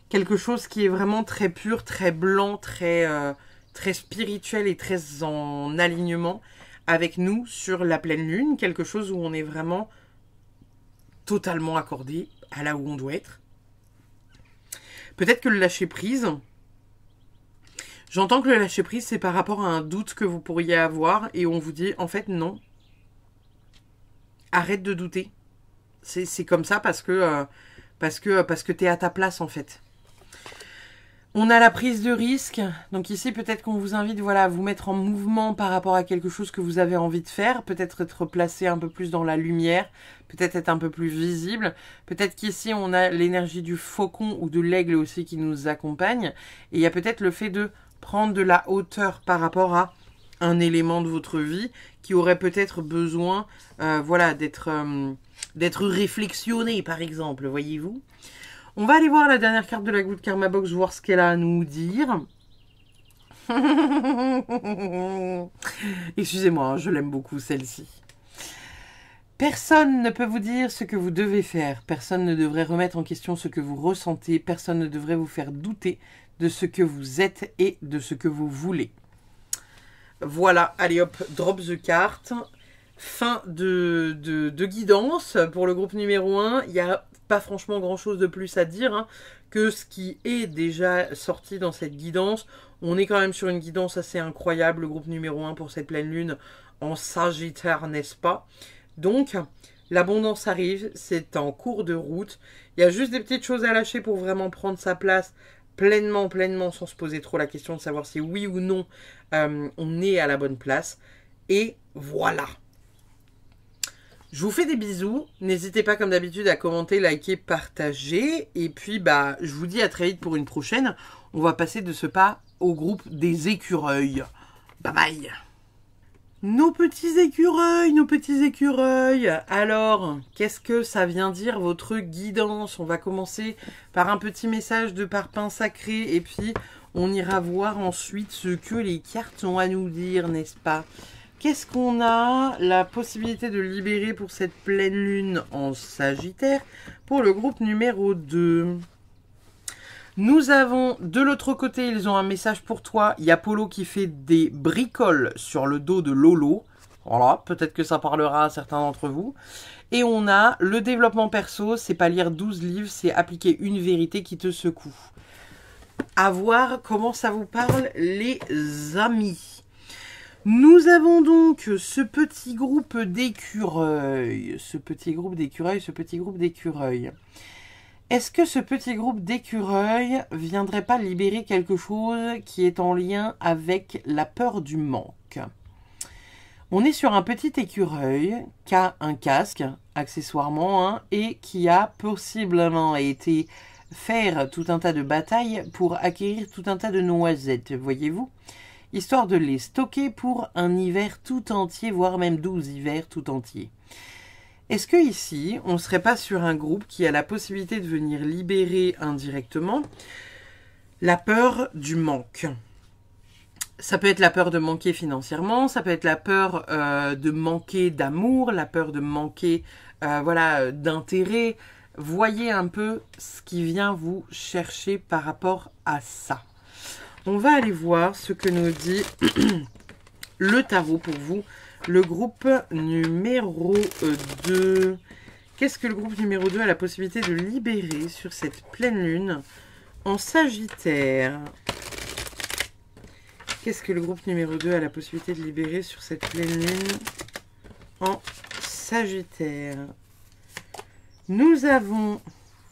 quelque chose qui est vraiment très pur, très blanc, très spirituel et très en alignement avec nous sur la pleine lune. Quelque chose où on est vraiment totalement accordé à là où on doit être. Peut-être que le lâcher prise... J'entends que le lâcher prise, c'est par rapport à un doute que vous pourriez avoir et on vous dit, en fait, non. Arrête de douter. C'est comme ça parce que t'es à ta place, en fait. On a la prise de risque. Donc ici, peut-être qu'on vous invite voilà, à vous mettre en mouvement par rapport à quelque chose que vous avez envie de faire. Peut-être être placé un peu plus dans la lumière. Peut-être être un peu plus visible. Peut-être qu'ici, on a l'énergie du faucon ou de l'aigle aussi qui nous accompagne. Et il y a peut-être le fait de prendre de la hauteur par rapport à un élément de votre vie qui aurait peut-être besoin voilà, d'être réflexionné, par exemple, voyez-vous. On va aller voir la dernière carte de la Good Karma Box, voir ce qu'elle a à nous dire. Excusez-moi, hein, je l'aime beaucoup, celle-ci. Personne ne peut vous dire ce que vous devez faire. Personne ne devrait remettre en question ce que vous ressentez. Personne ne devrait vous faire douter de ce que vous êtes et de ce que vous voulez. Voilà, allez hop, drop the card. Fin de guidance pour le groupe numéro 1. Il n'y a pas franchement grand chose de plus à dire hein, que ce qui est déjà sorti dans cette guidance. On est quand même sur une guidance assez incroyable, le groupe numéro 1 pour cette pleine lune en Sagittaire, n'est-ce pas? Donc, l'abondance arrive, c'est en cours de route. Il y a juste des petites choses à lâcher pour vraiment prendre sa place pleinement, sans se poser trop la question de savoir si oui ou non on est à la bonne place. Et voilà. Je vous fais des bisous. N'hésitez pas comme d'habitude à commenter, liker, partager. Et puis, je vous dis à très vite pour une prochaine. on va passer de ce pas au groupe des écureuils. Bye bye. Nos petits écureuils, nos petits écureuils. Alors, qu'est-ce que ça vient dire votre guidance? On va commencer par un petit message de parpaing sacré et puis on ira voir ensuite ce que les cartes ont à nous dire, n'est-ce pas? Qu'est-ce qu'on a la possibilité de libérer pour cette pleine lune en Sagittaire pour le groupe numéro 2? Nous avons de l'autre côté, ils ont un message pour toi. Il y a Polo qui fait des bricoles sur le dos de Lolo. Voilà, peut-être que ça parlera à certains d'entre vous. Et on a le développement perso, c'est pas lire 12 livres, c'est appliquer une vérité qui te secoue. À voir comment ça vous parle, les amis. Nous avons donc ce petit groupe d'écureuils. Ce petit groupe d'écureuils. Est-ce que ce petit groupe d'écureuils viendrait pas libérer quelque chose qui est en lien avec la peur du manque? On est sur un petit écureuil qui a un casque, accessoirement, hein, et qui a possiblement été faire tout un tas de batailles pour acquérir tout un tas de noisettes, voyez-vous? Histoire de les stocker pour un hiver tout entier, voire même 12 hivers tout entiers. Est-ce que ici, on ne serait pas sur un groupe qui a la possibilité de venir libérer indirectement la peur du manque? Ça peut être la peur de manquer financièrement, ça peut être la peur de manquer d'amour, la peur de manquer voilà, d'intérêt. Voyez un peu ce qui vient vous chercher par rapport à ça. On va aller voir ce que nous dit le tarot pour vous. Le groupe numéro 2. Qu'est-ce que le groupe numéro 2 a la possibilité de libérer sur cette pleine lune en Sagittaire? Qu'est-ce que le groupe numéro 2 a la possibilité de libérer sur cette pleine lune en Sagittaire? Nous avons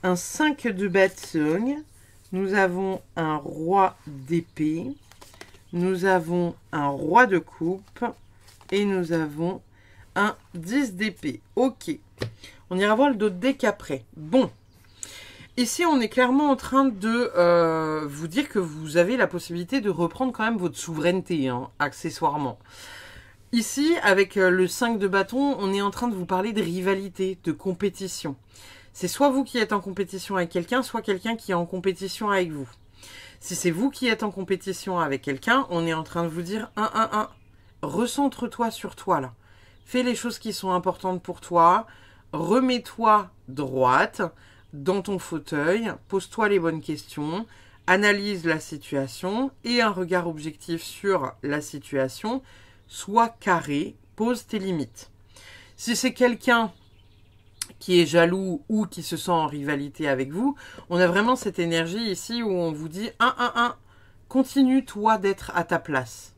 un 5 de bâton. Nous avons un roi d'épée. Nous avons un roi de coupe. Et nous avons un 10 d'épée. Ok. On ira voir le dos de deck après. Bon. Ici, on est clairement en train de vous dire que vous avez la possibilité de reprendre quand même votre souveraineté, hein, accessoirement. Ici, avec le 5 de bâton, on est en train de vous parler de rivalité, de compétition. C'est soit vous qui êtes en compétition avec quelqu'un, soit quelqu'un qui est en compétition avec vous. Si c'est vous qui êtes en compétition avec quelqu'un, on est en train de vous dire 1. Recentre-toi sur toi, là. Fais les choses qui sont importantes pour toi. Remets-toi droite dans ton fauteuil. Pose-toi les bonnes questions. Analyse la situation. Et un regard objectif sur la situation. Sois carré. Pose tes limites. Si c'est quelqu'un qui est jaloux ou qui se sent en rivalité avec vous, on a vraiment cette énergie ici où on vous dit 1. Continue, toi, d'être à ta place.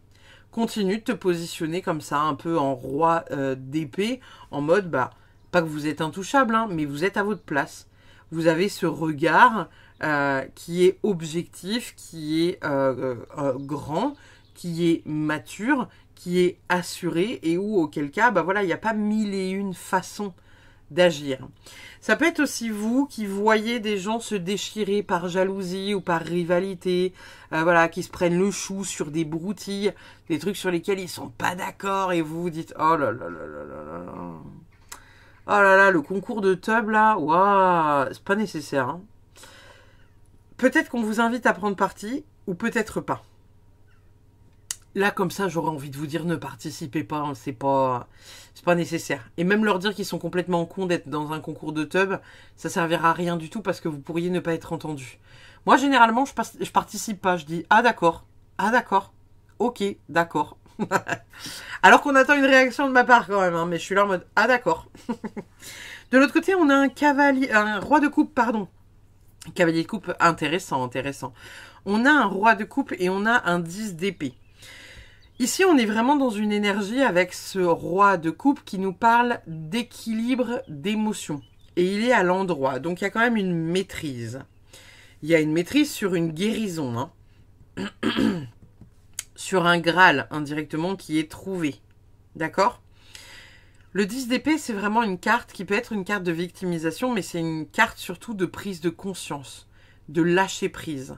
Continue de te positionner comme ça, un peu en roi d'épée, en mode, bah, pas que vous êtes intouchable, hein, mais vous êtes à votre place. Vous avez ce regard qui est objectif, qui est grand, qui est mature, qui est assuré, et où, auquel cas, bah voilà, il n'y a pas 1001 façons d'agir. Ça peut être aussi vous qui voyez des gens se déchirer par jalousie ou par rivalité, voilà, qui se prennent le chou sur des broutilles, des trucs sur lesquels ils sont pas d'accord et vous vous dites oh là là là là là là, oh là là, le concours de tub là, waouh, c'est pas nécessaire. Hein. Peut-être qu'on vous invite à prendre parti ou peut-être pas. Là, comme ça, j'aurais envie de vous dire ne participez pas, hein, c'est pas nécessaire. Et même leur dire qu'ils sont complètement cons d'être dans un concours de tub, ça servira à rien du tout parce que vous pourriez ne pas être entendu. Moi, généralement, je participe pas. Je dis ah d'accord, ok, d'accord. Alors qu'on attend une réaction de ma part quand même, hein, mais je suis là en mode ah d'accord. De l'autre côté, on a un roi de coupe, pardon. Cavalier de coupe, intéressant. On a un roi de coupe et on a un 10 d'épée. Ici, on est vraiment dans une énergie avec ce roi de coupe qui nous parle d'équilibre d'émotions. Et il est à l'endroit. Donc, il y a quand même une maîtrise. Il y a une maîtrise sur une guérison. Hein. Sur un Graal, indirectement, qui est trouvé. D'accord ? Le 10 d'épée, c'est vraiment une carte qui peut être une carte de victimisation, mais c'est une carte surtout de prise de conscience, de lâcher prise.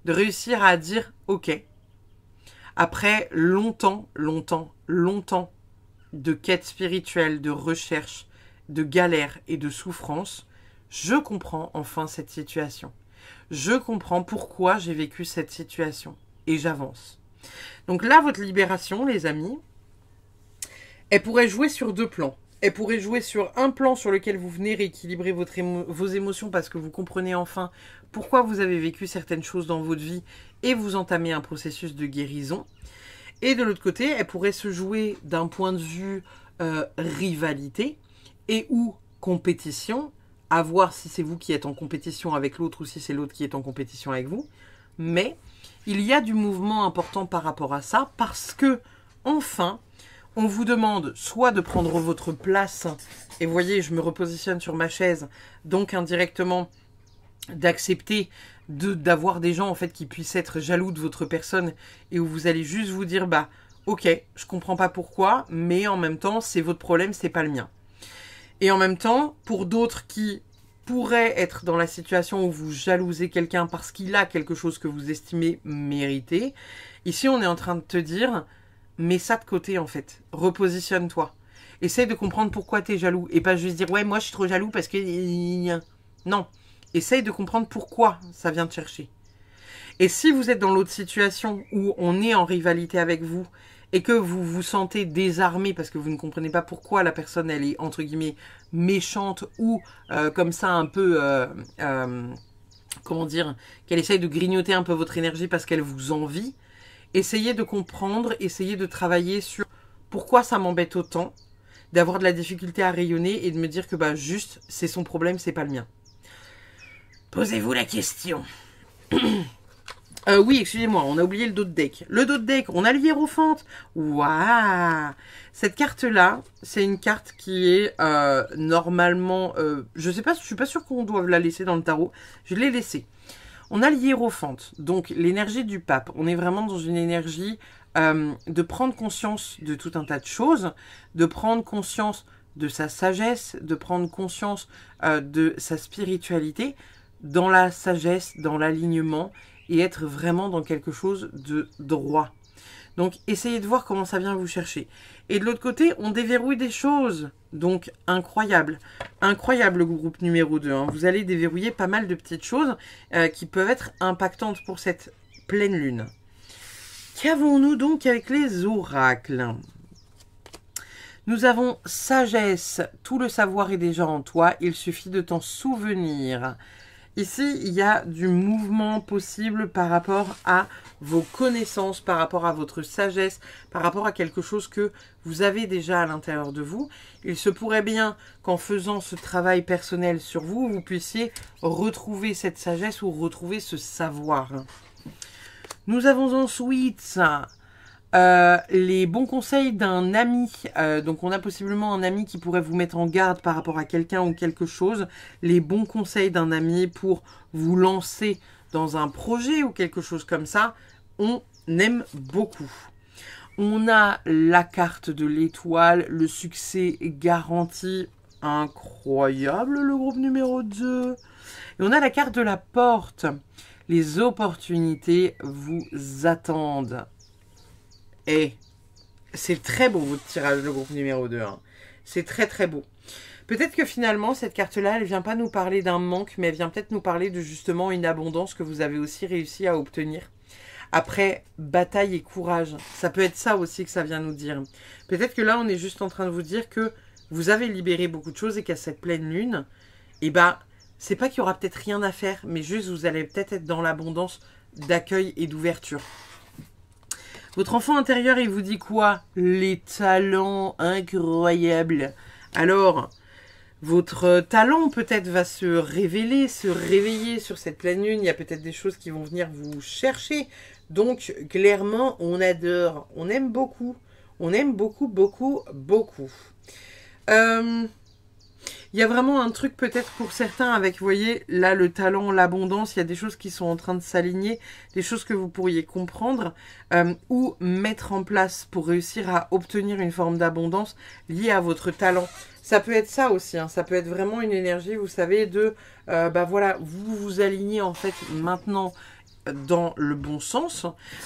de réussir à dire « Ok ». Après longtemps de quête spirituelle, de recherche, de galère et de souffrance, je comprends enfin cette situation. Je comprends pourquoi j'ai vécu cette situation. Et j'avance. Donc là, votre libération, les amis, elle pourrait jouer sur 2 plans. Elle pourrait jouer sur un plan sur lequel vous venez rééquilibrer vos émotions parce que vous comprenez enfin pourquoi vous avez vécu certaines choses dans votre vie et vous entamez un processus de guérison. Et de l'autre côté, elle pourrait se jouer d'un point de vue rivalité et ou compétition, à voir si c'est vous qui êtes en compétition avec l'autre ou si c'est l'autre qui est en compétition avec vous. Mais il y a du mouvement important par rapport à ça parce que, enfin, on vous demande soit de prendre votre place, et vous voyez, je me repositionne sur ma chaise, donc indirectement d'accepter d'avoir des gens en fait qui puissent être jaloux de votre personne et où vous allez juste vous dire bah ok, je comprends pas pourquoi, mais en même temps c'est votre problème, c'est pas le mien. Et en même temps, pour d'autres qui pourraient être dans la situation où vous jalousez quelqu'un parce qu'il a quelque chose que vous estimez mériter, ici on est en train de te dire mets ça de côté en fait, repositionne-toi. Essaye de comprendre pourquoi tu es jaloux et pas juste dire ouais moi je suis trop jaloux parce que... Non. Essaye de comprendre pourquoi ça vient te chercher. Et si vous êtes dans l'autre situation où on est en rivalité avec vous et que vous vous sentez désarmé parce que vous ne comprenez pas pourquoi la personne elle est entre guillemets méchante ou comme ça un peu comment dire, qu'elle essaye de grignoter un peu votre énergie parce qu'elle vous envie, essayez de comprendre, essayez de travailler sur pourquoi ça m'embête autant d'avoir de la difficulté à rayonner et de me dire que bah juste c'est son problème, c'est pas le mien. Posez-vous la question. Oui, excusez-moi, on a oublié le dos de deck. Le dos de deck, on a le hiérophante. Waouh! Cette carte-là, c'est une carte qui est normalement... je sais pas, je suis pas sûre qu'on doive la laisser dans le tarot. Je l'ai laissée. On a le hiérophante, donc l'énergie du pape. On est vraiment dans une énergie de prendre conscience de tout un tas de choses, de prendre conscience de sa sagesse, de prendre conscience de sa spiritualité, dans la sagesse, dans l'alignement, et être vraiment dans quelque chose de droit. Donc, essayez de voir comment ça vient vous chercher. Et de l'autre côté, on déverrouille des choses. Donc, incroyable. Incroyable, le groupe numéro 2. Hein. Vous allez déverrouiller pas mal de petites choses qui peuvent être impactantes pour cette pleine lune. Qu'avons-nous donc avec les oracles ? Nous avons sagesse. Tout le savoir est déjà en toi. Il suffit de t'en souvenir. Ici, il y a du mouvement possible par rapport à vos connaissances, par rapport à votre sagesse, par rapport à quelque chose que vous avez déjà à l'intérieur de vous. Il se pourrait bien qu'en faisant ce travail personnel sur vous, vous puissiez retrouver cette sagesse ou retrouver ce savoir. Nous avons ensuite les bons conseils d'un ami. Donc on a possiblement un ami qui pourrait vous mettre en garde par rapport à quelqu'un ou quelque chose. Les bons conseils d'un ami pour vous lancer dans un projet ou quelque chose comme ça. On aime beaucoup. On a la carte de l'étoile, le succès garanti. Incroyable, le groupe numéro 2. Et on a la carte de la porte. Les opportunités vous attendent. Et c'est très beau votre tirage, le groupe numéro 2. Hein. C'est très très beau. Peut-être que finalement, cette carte-là, elle ne vient pas nous parler d'un manque, mais elle vient peut-être nous parler de justement une abondance que vous avez aussi réussi à obtenir. Après, bataille et courage. Ça peut être ça aussi que ça vient nous dire. Peut-être que là, on est juste en train de vous dire que vous avez libéré beaucoup de choses et qu'à cette pleine lune, eh ben, c'est pas qu'il y aura peut-être rien à faire, mais juste vous allez peut-être être dans l'abondance d'accueil et d'ouverture. Votre enfant intérieur, il vous dit quoi? Les talents incroyables. Alors, votre talent peut-être va se révéler, se réveiller sur cette pleine lune. Il y a peut-être des choses qui vont venir vous chercher. Donc, clairement, on adore. On aime beaucoup. On aime beaucoup, beaucoup, beaucoup. Il y a vraiment un truc peut-être pour certains avec, vous voyez, là, le talent, l'abondance, il y a des choses qui sont en train de s'aligner, des choses que vous pourriez comprendre ou mettre en place pour réussir à obtenir une forme d'abondance liée à votre talent. Ça peut être ça aussi, hein, ça peut être vraiment une énergie, vous savez, de, bah voilà, vous vous alignez en fait maintenant dans le bon sens,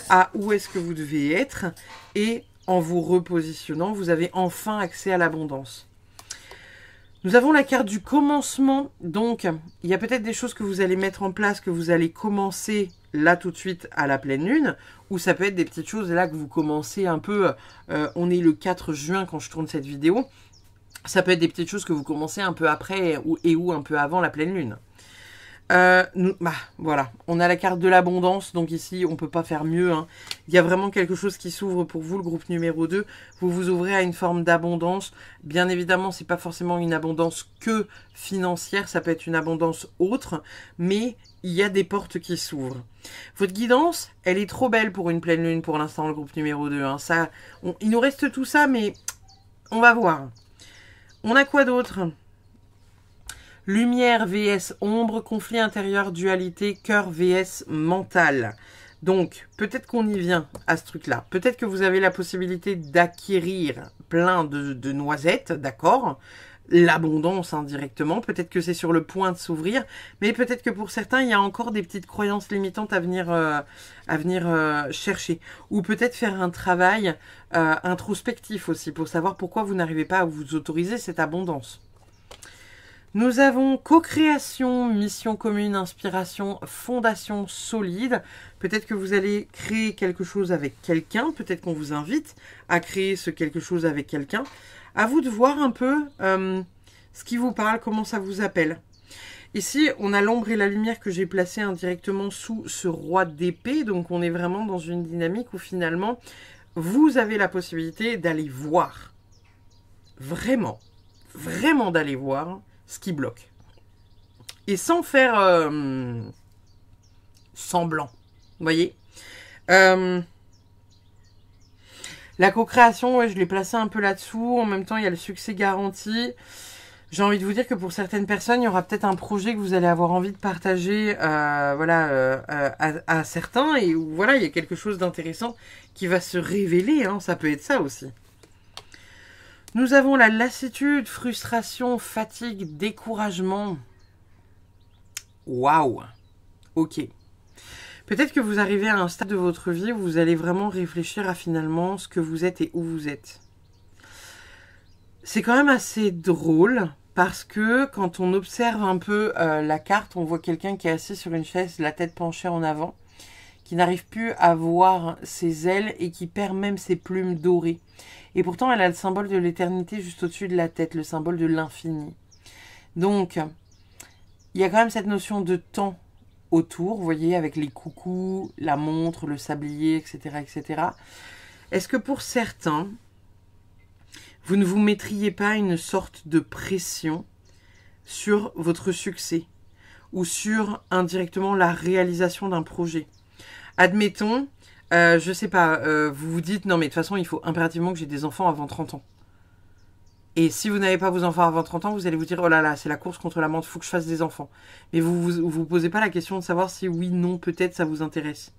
à où est-ce que vous devez être, et en vous repositionnant, vous avez enfin accès à l'abondance. Nous avons la carte du commencement, donc il y a peut-être des choses que vous allez mettre en place, que vous allez commencer là tout de suite à la pleine lune, ou ça peut être des petites choses là que vous commencez un peu, on est le 4 juin quand je tourne cette vidéo, ça peut être des petites choses que vous commencez un peu après ou un peu avant la pleine lune. Voilà, on a la carte de l'abondance, donc ici on peut pas faire mieux, hein. Il y a vraiment quelque chose qui s'ouvre pour vous, le groupe numéro 2, vous vous ouvrez à une forme d'abondance. Bien évidemment, c'est pas forcément une abondance que financière, ça peut être une abondance autre, mais il y a des portes qui s'ouvrent. Votre guidance, elle est trop belle pour une pleine lune pour l'instant, le groupe numéro 2, hein. Il nous reste tout ça, mais on va voir. On a quoi d'autre ? Lumière vs ombre, conflit intérieur, dualité, cœur vs mental. Donc, peut-être qu'on y vient à ce truc-là. Peut-être que vous avez la possibilité d'acquérir plein de noisettes, d'accord ? L'abondance indirectement. Peut-être que c'est sur le point de s'ouvrir. Mais peut-être que pour certains, il y a encore des petites croyances limitantes à venir chercher. Ou peut-être faire un travail introspectif aussi pour savoir pourquoi vous n'arrivez pas à vous autoriser cette abondance. Nous avons co-création, mission commune, inspiration, fondation solide. Peut-être que vous allez créer quelque chose avec quelqu'un. Peut-être qu'on vous invite à créer ce quelque chose avec quelqu'un. À vous de voir un peu ce qui vous parle, comment ça vous appelle. Ici, on a l'ombre et la lumière que j'ai placé indirectement sous ce roi d'épée. Donc, on est vraiment dans une dynamique où finalement, vous avez la possibilité d'aller voir. Vraiment, vraiment d'aller voir ce qui bloque. Et sans faire semblant. Vous voyez, la co-création, ouais, je l'ai placé un peu là-dessous. En même temps, il y a le succès garanti. J'ai envie de vous dire que pour certaines personnes, il y aura peut-être un projet que vous allez avoir envie de partager à certains. Et où, voilà, il y a quelque chose d'intéressant qui va se révéler. Hein, ça peut être ça aussi. Nous avons la lassitude, frustration, fatigue, découragement. Waouh! Ok. Peut-être que vous arrivez à un stade de votre vie où vous allez vraiment réfléchir à finalement ce que vous êtes et où vous êtes. C'est quand même assez drôle parce que quand on observe un peu la carte, on voit quelqu'un qui est assis sur une chaise, la tête penchée en avant, qui n'arrive plus à voir ses ailes et qui perd même ses plumes dorées. Et pourtant, elle a le symbole de l'éternité juste au-dessus de la tête, le symbole de l'infini. Donc, il y a quand même cette notion de temps autour, vous voyez, avec les coucous, la montre, le sablier, etc., etc. Est-ce que pour certains, vous ne vous mettriez pas une sorte de pression sur votre succès ou sur indirectement la réalisation d'un projet? Admettons, je sais pas, vous vous dites, non mais de toute façon, il faut impérativement que j'ai des enfants avant 30 ans. Et si vous n'avez pas vos enfants avant 30 ans, vous allez vous dire, oh là là, c'est la course contre la montre, il faut que je fasse des enfants. Mais vous posez pas la question de savoir si oui, non, peut-être ça vous intéresse.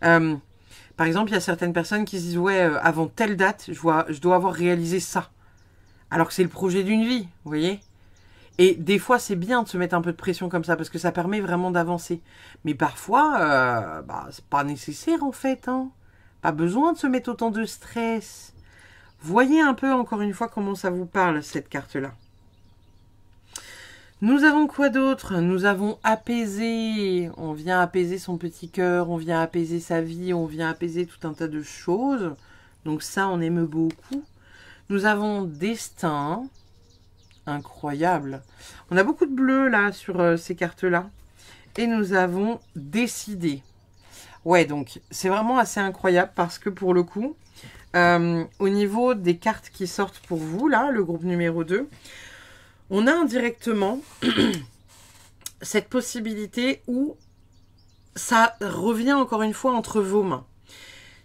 Par exemple, il y a certaines personnes qui se disent, ouais, avant telle date, je dois avoir réalisé ça. Alors que c'est le projet d'une vie, vous voyez ? Et des fois, c'est bien de se mettre un peu de pression comme ça, parce que ça permet vraiment d'avancer. Mais parfois, c'est pas nécessaire en fait. Hein. Pas besoin de se mettre autant de stress. Voyez un peu, encore une fois, comment ça vous parle, cette carte-là. Nous avons quoi d'autre? Nous avons apaisé. On vient apaiser son petit cœur, on vient apaiser sa vie, on vient apaiser tout un tas de choses. Donc ça, on aime beaucoup. Nous avons destin. Incroyable. On a beaucoup de bleu là sur ces cartes-là. Et nous avons décidé. Ouais, donc c'est vraiment assez incroyable parce que pour le coup, au niveau des cartes qui sortent pour vous, là, le groupe numéro 2, on a indirectement cette possibilité où ça revient encore une fois entre vos mains.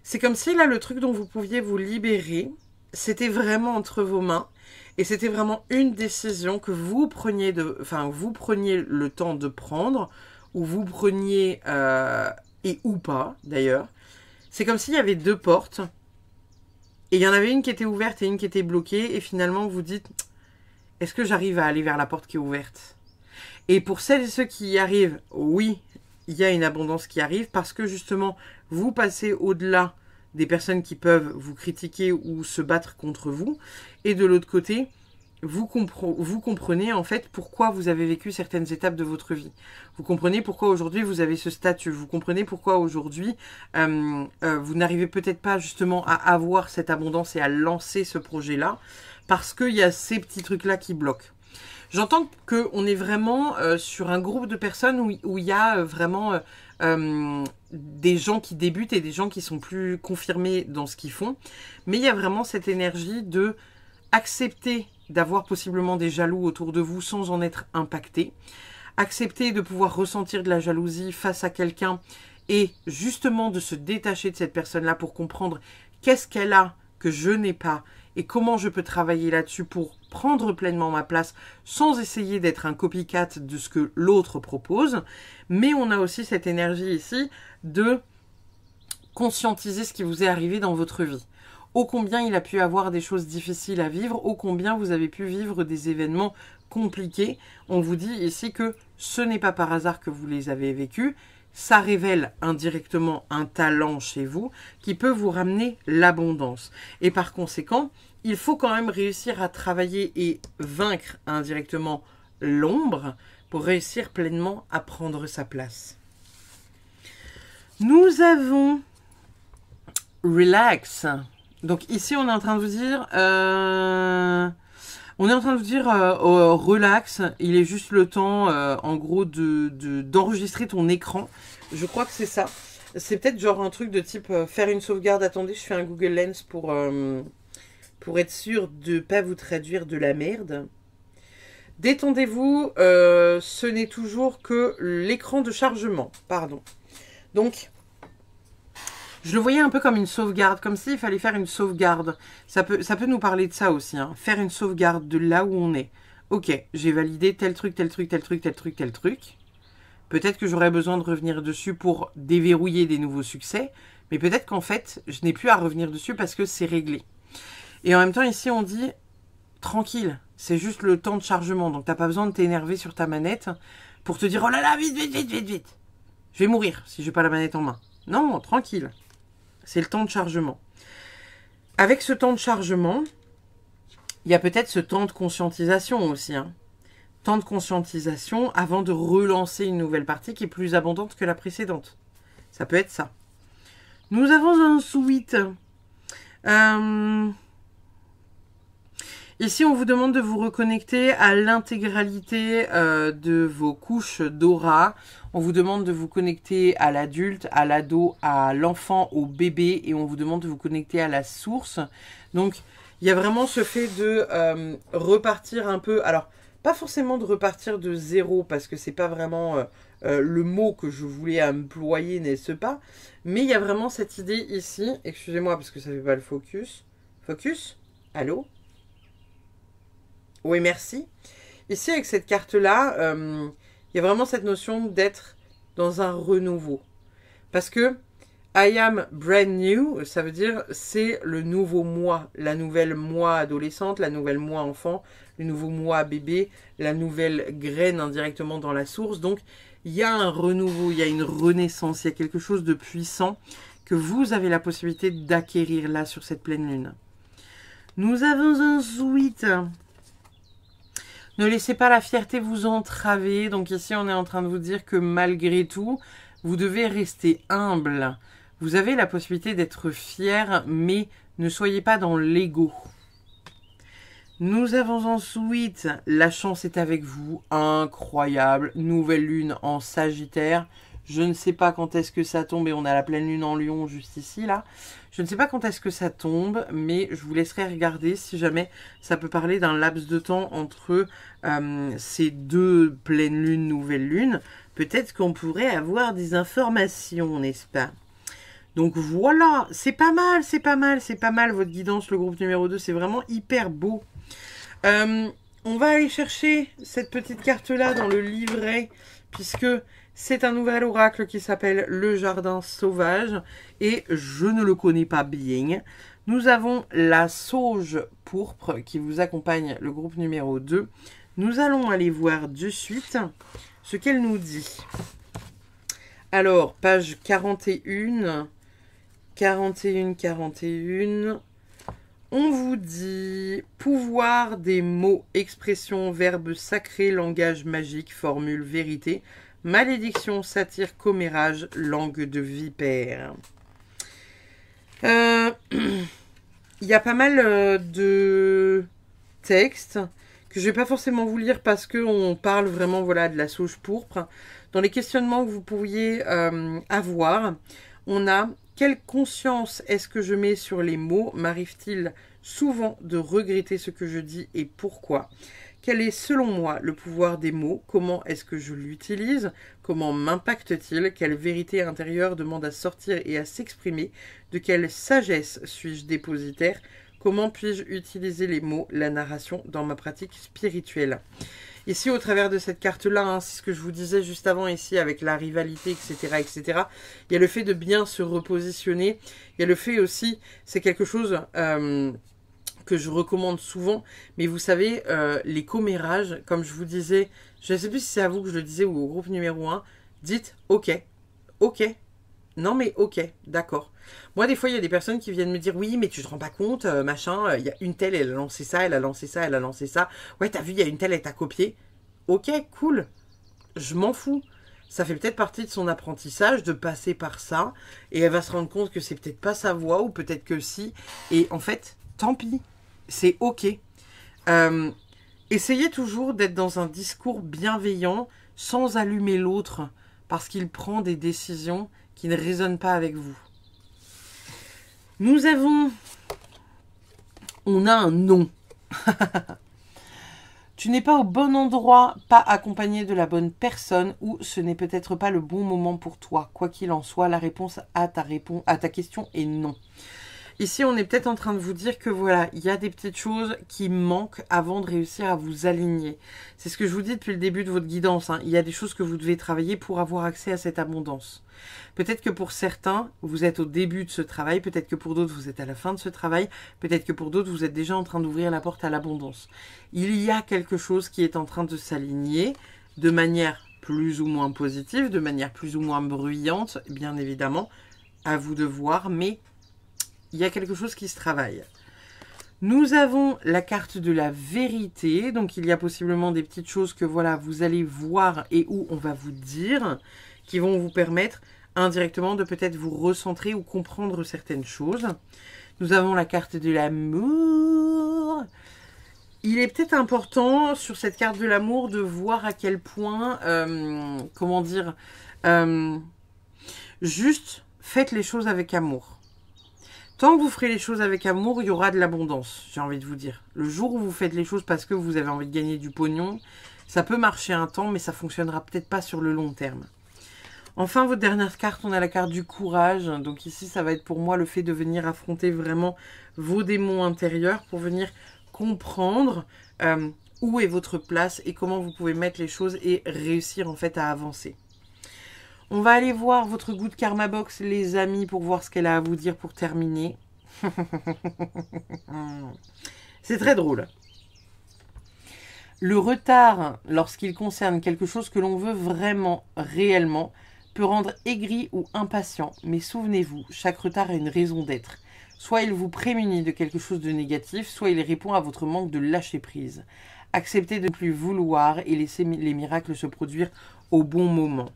C'est comme si là, le truc dont vous pouviez vous libérer, c'était vraiment entre vos mains. Et c'était vraiment une décision que vous preniez, vous preniez le temps de prendre, ou vous preniez, et ou pas d'ailleurs. C'est comme s'il y avait deux portes, et il y en avait une qui était ouverte et une qui était bloquée, et finalement vous dites, est-ce que j'arrive à aller vers la porte qui est ouverte? Et pour celles et ceux qui y arrivent, oui, il y a une abondance qui arrive parce que justement, vous passez au-delà des personnes qui peuvent vous critiquer ou se battre contre vous. Et de l'autre côté, vous comprenez en fait pourquoi vous avez vécu certaines étapes de votre vie. Vous comprenez pourquoi aujourd'hui vous avez ce statut. Vous comprenez pourquoi aujourd'hui vous n'arrivez peut-être pas justement à avoir cette abondance et à lancer ce projet-là. Parce qu'il y a ces petits trucs-là qui bloquent. J'entends qu'on est vraiment sur un groupe de personnes où il y a vraiment des gens qui débutent et des gens qui sont plus confirmés dans ce qu'ils font. Mais il y a vraiment cette énergie de accepter d'avoir possiblement des jaloux autour de vous sans en être impacté. Accepter de pouvoir ressentir de la jalousie face à quelqu'un et justement de se détacher de cette personne-là pour comprendre qu'est-ce qu'elle a que je n'ai pas et comment je peux travailler là-dessus pour prendre pleinement ma place sans essayer d'être un copycat de ce que l'autre propose. Mais on a aussi cette énergie ici de conscientiser ce qui vous est arrivé dans votre vie. Ô combien il a pu avoir des choses difficiles à vivre, ô combien vous avez pu vivre des événements compliqués. On vous dit ici que ce n'est pas par hasard que vous les avez vécus. Ça révèle indirectement un talent chez vous qui peut vous ramener l'abondance. Et par conséquent, il faut quand même réussir à travailler et vaincre indirectement l'ombre pour réussir pleinement à prendre sa place. Nous avons Relax. Donc ici, on est en train de vous dire... relax, il est juste le temps, en gros, d'enregistrer ton écran. Je crois que c'est ça. C'est peut-être genre un truc de type faire une sauvegarde. Attendez, je fais un Google Lens pour être sûr de ne pas vous traduire de la merde. Détendez-vous, ce n'est toujours que l'écran de chargement. Pardon. Donc, je le voyais un peu comme une sauvegarde, comme s'il fallait faire une sauvegarde. Ça peut nous parler de ça aussi, hein. Faire une sauvegarde de là où on est. Ok, j'ai validé tel truc, tel truc, tel truc, tel truc, tel truc. Peut-être que j'aurais besoin de revenir dessus pour déverrouiller des nouveaux succès. Mais peut-être qu'en fait, je n'ai plus à revenir dessus parce que c'est réglé. Et en même temps, ici, on dit, tranquille, c'est juste le temps de chargement. Donc, tu n'as pas besoin de t'énerver sur ta manette pour te dire, oh là là, vite, vite, vite, vite, vite. Je vais mourir si je n'ai pas la manette en main. Non, tranquille. C'est le temps de chargement. Avec ce temps de chargement, il y a peut-être ce temps de conscientisation aussi. Hein. Temps de conscientisation avant de relancer une nouvelle partie qui est plus abondante que la précédente. Ça peut être ça. Nous avons ensuite... ici, on vous demande de vous reconnecter à l'intégralité de vos couches d'aura. On vous demande de vous connecter à l'adulte, à l'ado, à l'enfant, au bébé. Et on vous demande de vous connecter à la source. Donc, il y a vraiment ce fait de repartir un peu... Alors, pas forcément de repartir de zéro, parce que c'est pas vraiment le mot que je voulais employer, n'est-ce pas? Mais il y a vraiment cette idée ici. Excusez-moi, parce que ça fait pas le focus. Focus? Allô? Oui, merci. Ici, avec cette carte-là, il y a vraiment cette notion d'être dans un renouveau. Parce que I am brand new, ça veut dire c'est le nouveau moi, la nouvelle moi adolescente, la nouvelle moi enfant, le nouveau moi bébé, la nouvelle graine indirectement dans la source. Donc, il y a un renouveau, il y a une renaissance, il y a quelque chose de puissant que vous avez la possibilité d'acquérir là sur cette pleine lune. Nous avons ensuite... Ne laissez pas la fierté vous entraver. Donc ici, on est en train de vous dire que malgré tout, vous devez rester humble. Vous avez la possibilité d'être fier, mais ne soyez pas dans l'ego. Nous avons ensuite, la chance est avec vous. Incroyable. Nouvelle lune en Sagittaire. Je ne sais pas quand est-ce que ça tombe et on a la pleine lune en Lion juste ici, là. Je ne sais pas quand est-ce que ça tombe, mais je vous laisserai regarder si jamais ça peut parler d'un laps de temps entre ces deux pleines lunes, nouvelles lunes. Peut-être qu'on pourrait avoir des informations, n'est-ce pas? Donc voilà, c'est pas mal, c'est pas mal, c'est pas mal votre guidance, le groupe numéro 2, c'est vraiment hyper beau. On va aller chercher cette petite carte-là dans le livret, puisque... c'est un nouvel oracle qui s'appelle le Jardin Sauvage et je ne le connais pas bien. Nous avons la sauge pourpre qui vous accompagne, le groupe numéro 2. Nous allons aller voir de suite ce qu'elle nous dit. Alors, page 41, 41, 41. On vous dit pouvoir des mots, expressions, verbes sacrés, langage magique, formule, vérité, malédiction, satire, commérage, langue de vipère. Il y a pas mal de textes que je vais pas forcément vous lire parce qu'on parle vraiment voilà, de la sauge pourpre. Dans les questionnements que vous pourriez avoir, on a quelle conscience est-ce que je mets sur les mots? M'arrive-t-il souvent de regretter ce que je dis et pourquoi? Quel est selon moi le pouvoir des mots? Comment est-ce que je l'utilise? Comment m'impacte-t-il? Quelle vérité intérieure demande à sortir et à s'exprimer? De quelle sagesse suis-je dépositaire? Comment puis-je utiliser les mots, la narration dans ma pratique spirituelle? Ici, au travers de cette carte-là, hein, c'est ce que je vous disais juste avant ici avec la rivalité, etc., etc. Il y a le fait de bien se repositionner. Il y a le fait aussi, c'est quelque chose que je recommande souvent. Mais vous savez, les commérages, comme je vous disais, je ne sais plus si c'est à vous que je le disais ou au groupe numéro 1, dites « Ok, ok, non mais ok, d'accord ». Moi, des fois, il y a des personnes qui viennent me dire « Oui, mais tu te rends pas compte, machin, il y a une telle, elle a lancé ça, elle a lancé ça, elle a lancé ça. Ouais, t'as vu, il y a une telle, elle t'a copié. » Ok, cool, je m'en fous. Ça fait peut-être partie de son apprentissage de passer par ça. Et elle va se rendre compte que c'est peut-être pas sa voie ou peut-être que si. Et en fait, tant pis, c'est ok. Essayez toujours d'être dans un discours bienveillant sans allumer l'autre parce qu'il prend des décisions qui ne résonnent pas avec vous. Nous avons... On a un nom. Tu n'es pas au bon endroit, pas accompagné de la bonne personne ou ce n'est peut-être pas le bon moment pour toi. Quoi qu'il en soit, la réponse à ta question est non. Ici, on est peut-être en train de vous dire que voilà, il y a des petites choses qui manquent avant de réussir à vous aligner. C'est ce que je vous dis depuis le début de votre guidance, hein. Il y a des choses que vous devez travailler pour avoir accès à cette abondance. Peut-être que pour certains, vous êtes au début de ce travail. Peut-être que pour d'autres, vous êtes à la fin de ce travail. Peut-être que pour d'autres, vous êtes déjà en train d'ouvrir la porte à l'abondance. Il y a quelque chose qui est en train de s'aligner de manière plus ou moins positive, de manière plus ou moins bruyante, bien évidemment. À vous de voir, mais... il y a quelque chose qui se travaille. Nous avons la carte de la vérité. Donc, il y a possiblement des petites choses que voilà, vous allez voir et où on va vous dire qui vont vous permettre indirectement de peut-être vous recentrer ou comprendre certaines choses. Nous avons la carte de l'amour. Il est peut-être important sur cette carte de l'amour de voir à quel point, comment dire, juste faites les choses avec amour. Tant que vous ferez les choses avec amour, il y aura de l'abondance, j'ai envie de vous dire. Le jour où vous faites les choses parce que vous avez envie de gagner du pognon, ça peut marcher un temps, mais ça ne fonctionnera peut-être pas sur le long terme. Enfin, votre dernière carte, on a la carte du courage. Donc ici, ça va être pour moi le fait de venir affronter vraiment vos démons intérieurs pour venir comprendre où est votre place et comment vous pouvez mettre les choses et réussir en fait à avancer. On va aller voir votre Good Karma Box, les amis, pour voir ce qu'elle a à vous dire pour terminer. C'est très drôle. Le retard, lorsqu'il concerne quelque chose que l'on veut vraiment, réellement, peut rendre aigri ou impatient. Mais souvenez-vous, chaque retard a une raison d'être. Soit il vous prémunit de quelque chose de négatif, soit il répond à votre manque de lâcher prise. Acceptez de ne plus vouloir et laissez les miracles se produire au bon moment.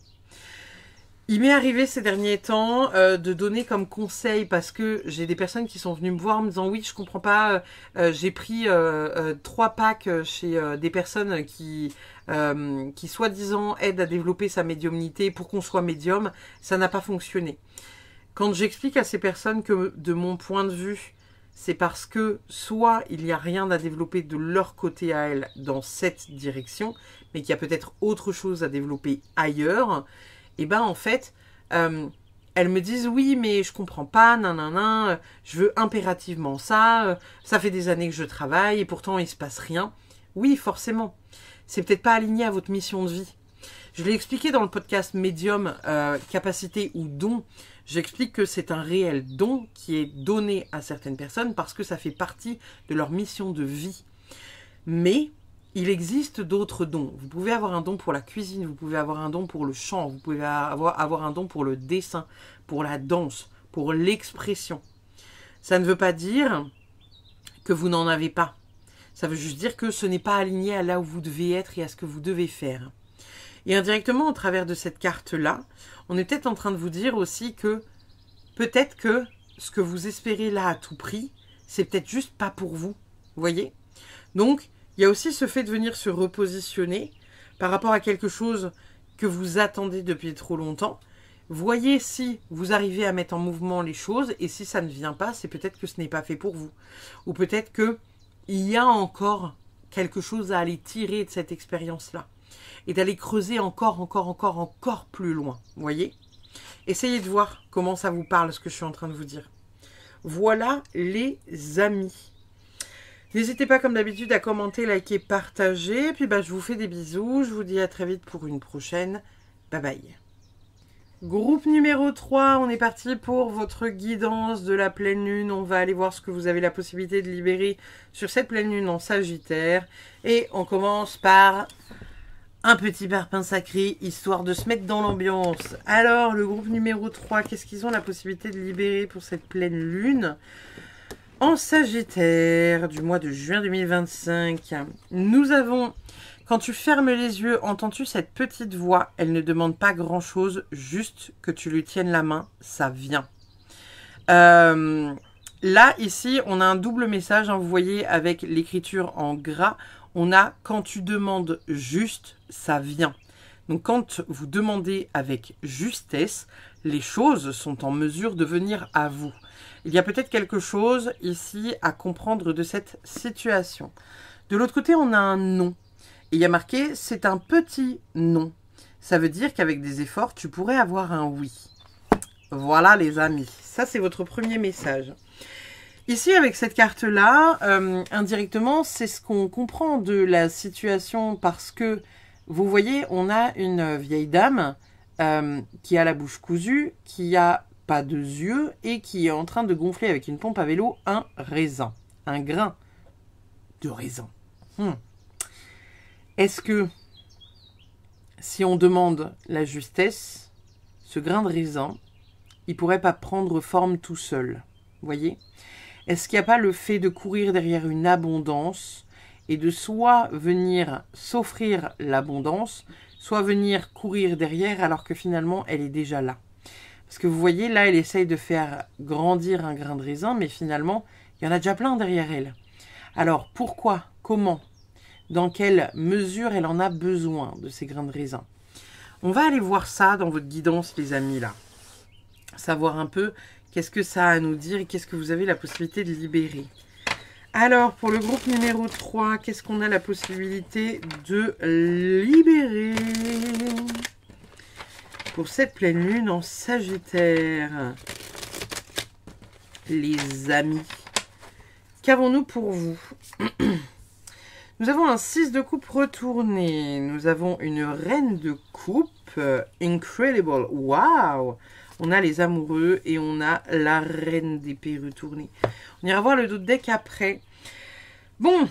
Il m'est arrivé ces derniers temps de donner comme conseil parce que j'ai des personnes qui sont venues me voir en me disant oui, je comprends pas, j'ai pris 3 packs chez des personnes qui soi-disant aident à développer sa médiumnité pour qu'on soit médium, ça n'a pas fonctionné. Quand j'explique à ces personnes que de mon point de vue, c'est parce que soit il n'y a rien à développer de leur côté à elles dans cette direction, mais qu'il y a peut-être autre chose à développer ailleurs, et ben en fait, elles me disent oui, mais je comprends pas, nanana, je veux impérativement ça, ça fait des années que je travaille et pourtant il se passe rien. Oui, forcément, c'est peut-être pas aligné à votre mission de vie. Je l'ai expliqué dans le podcast Médium, capacité ou don. J'explique que c'est un réel don qui est donné à certaines personnes parce que ça fait partie de leur mission de vie. Mais il existe d'autres dons. Vous pouvez avoir un don pour la cuisine, vous pouvez avoir un don pour le chant, vous pouvez avoir un don pour le dessin, pour la danse, pour l'expression. Ça ne veut pas dire que vous n'en avez pas. Ça veut juste dire que ce n'est pas aligné à là où vous devez être et à ce que vous devez faire. Et indirectement, au travers de cette carte-là, on est peut-être en train de vous dire aussi que peut-être que ce que vous espérez là à tout prix, c'est peut-être juste pas pour vous. Vous voyez? Donc, il y a aussi ce fait de venir se repositionner par rapport à quelque chose que vous attendez depuis trop longtemps. Voyez si vous arrivez à mettre en mouvement les choses et si ça ne vient pas, c'est peut-être que ce n'est pas fait pour vous. Ou peut-être qu'il y a encore quelque chose à aller tirer de cette expérience-là et d'aller creuser encore plus loin. Vous voyez? Essayez de voir comment ça vous parle, ce que je suis en train de vous dire. Voilà les amis. N'hésitez pas comme d'habitude à commenter, liker, partager. Et puis je vous fais des bisous. Je vous dis à très vite pour une prochaine. Bye bye. Groupe numéro 3, on est parti pour votre guidance de la pleine lune. On va aller voir ce que vous avez la possibilité de libérer sur cette pleine lune en Sagittaire. Et on commence par un petit parpaing sacré, histoire de se mettre dans l'ambiance. Alors, le groupe numéro 3, qu'est-ce qu'ils ont la possibilité de libérer pour cette pleine lune en Sagittaire du mois de juin 2025? Nous avons, quand tu fermes les yeux, entends-tu cette petite voix? Elle ne demande pas grand-chose, juste que tu lui tiennes la main, ça vient. Là, ici, on a un double message, hein, vous voyez, avec l'écriture en gras. On a « quand tu demandes juste, ça vient ». Donc, quand vous demandez avec justesse, les choses sont en mesure de venir à vous. Il y a peut-être quelque chose ici à comprendre de cette situation. De l'autre côté, on a un non. Et il y a marqué « c'est un petit non ». Ça veut dire qu'avec des efforts, tu pourrais avoir un oui. Voilà les amis. Ça, c'est votre premier message. Ici, avec cette carte-là, indirectement, c'est ce qu'on comprend de la situation parce que, vous voyez, on a une vieille dame qui a la bouche cousue, qui a pas de yeux et qui est en train de gonfler avec une pompe à vélo un raisin, un grain de raisin. Est-ce que, si on demande la justesse, ce grain de raisin, il pourrait pas prendre forme tout seul? Vous voyez? Est-ce qu'il n'y a pas le fait de courir derrière une abondance et de soit venir s'offrir l'abondance, soit venir courir derrière alors que finalement elle est déjà là? Parce que vous voyez, là elle essaye de faire grandir un grain de raisin, mais finalement il y en a déjà plein derrière elle. Alors pourquoi? Comment? Dans quelle mesure elle en a besoin de ces grains de raisin? On va aller voir ça dans votre guidance les amis là. Savoir un peu qu'est-ce que ça a à nous dire et qu'est-ce que vous avez la possibilité de libérer. Alors, pour le groupe numéro 3, qu'est-ce qu'on a la possibilité de libérer pour cette pleine lune en Sagittaire? Les amis, qu'avons-nous pour vous? Nous avons un 6 de coupe retourné. Nous avons une reine de coupe. Incredible. Waouh! On a les amoureux et on a la reine d'épée retournée. On ira voir le dos de deck après. Bon,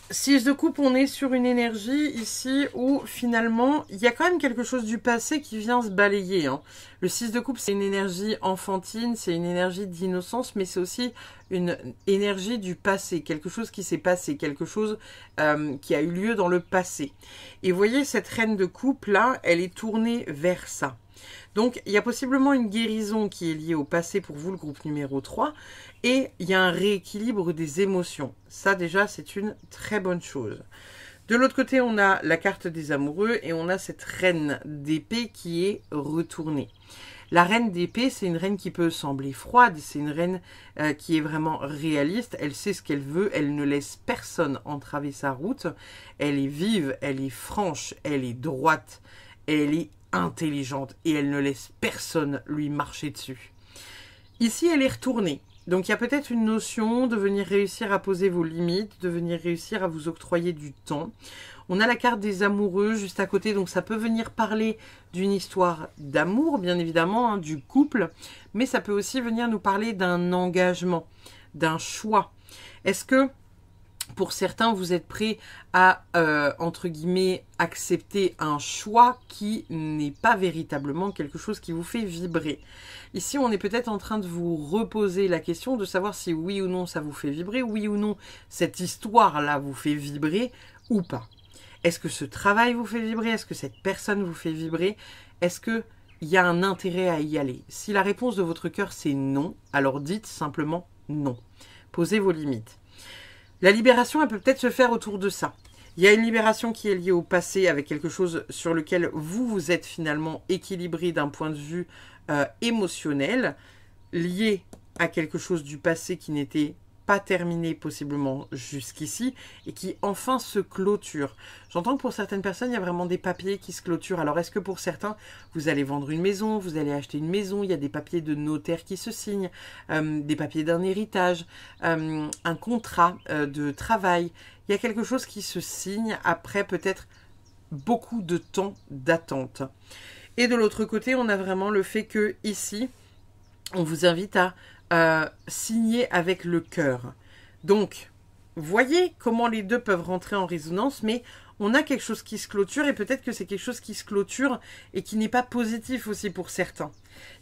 6 de coupe, on est sur une énergie ici où finalement, il y a quand même quelque chose du passé qui vient se balayer. Hein. Le 6 de coupe, c'est une énergie enfantine, c'est une énergie d'innocence, mais c'est aussi une énergie du passé. Quelque chose qui s'est passé, quelque chose qui a eu lieu dans le passé. Et vous voyez, cette reine de coupe là, elle est tournée vers ça. Donc, il y a possiblement une guérison qui est liée au passé pour vous, le groupe numéro 3. Et il y a un rééquilibre des émotions. Ça, déjà, c'est une très bonne chose. De l'autre côté, on a la carte des amoureux et on a cette reine d'épée qui est retournée. La reine d'épée, c'est une reine qui peut sembler froide. C'est une reine qui est vraiment réaliste. Elle sait ce qu'elle veut. Elle ne laisse personne entraver sa route. Elle est vive, elle est franche, elle est droite, elle est intelligente et elle ne laisse personne lui marcher dessus. Ici, elle est retournée. Donc, il y a peut-être une notion de venir réussir à poser vos limites, de venir réussir à vous octroyer du temps. On a la carte des amoureux juste à côté, donc ça peut venir parler d'une histoire d'amour, bien évidemment, hein, du couple, mais ça peut aussi venir nous parler d'un engagement, d'un choix. Est-ce que Pour certains, vous êtes prêts à, entre guillemets, accepter un choix qui n'est pas véritablement quelque chose qui vous fait vibrer. Ici, on est peut-être en train de vous reposer la question de savoir si oui ou non ça vous fait vibrer, oui ou non cette histoire-là vous fait vibrer ou pas. Est-ce que ce travail vous fait vibrer? Est-ce que cette personne vous fait vibrer? Est-ce qu'il y a un intérêt à y aller? Si la réponse de votre cœur c'est non, alors dites simplement non. Posez vos limites. La libération, elle peut peut-être se faire autour de ça. Il y a une libération qui est liée au passé avec quelque chose sur lequel vous êtes finalement équilibré d'un point de vue émotionnel, lié à quelque chose du passé qui n'était pas terminé possiblement jusqu'ici et qui enfin se clôture. J'entends que pour certaines personnes, il y a vraiment des papiers qui se clôturent. Alors est-ce que pour certains, vous allez vendre une maison, vous allez acheter une maison, il y a des papiers de notaire qui se signent, des papiers d'un héritage, un contrat de travail. Il y a quelque chose qui se signe après peut-être beaucoup de temps d'attente. Et de l'autre côté, on a vraiment le fait que ici, on vous invite à signer avec le cœur. Donc, voyez comment les deux peuvent rentrer en résonance, mais on a quelque chose qui se clôture et peut-être que c'est quelque chose qui se clôture et qui n'est pas positif aussi pour certains.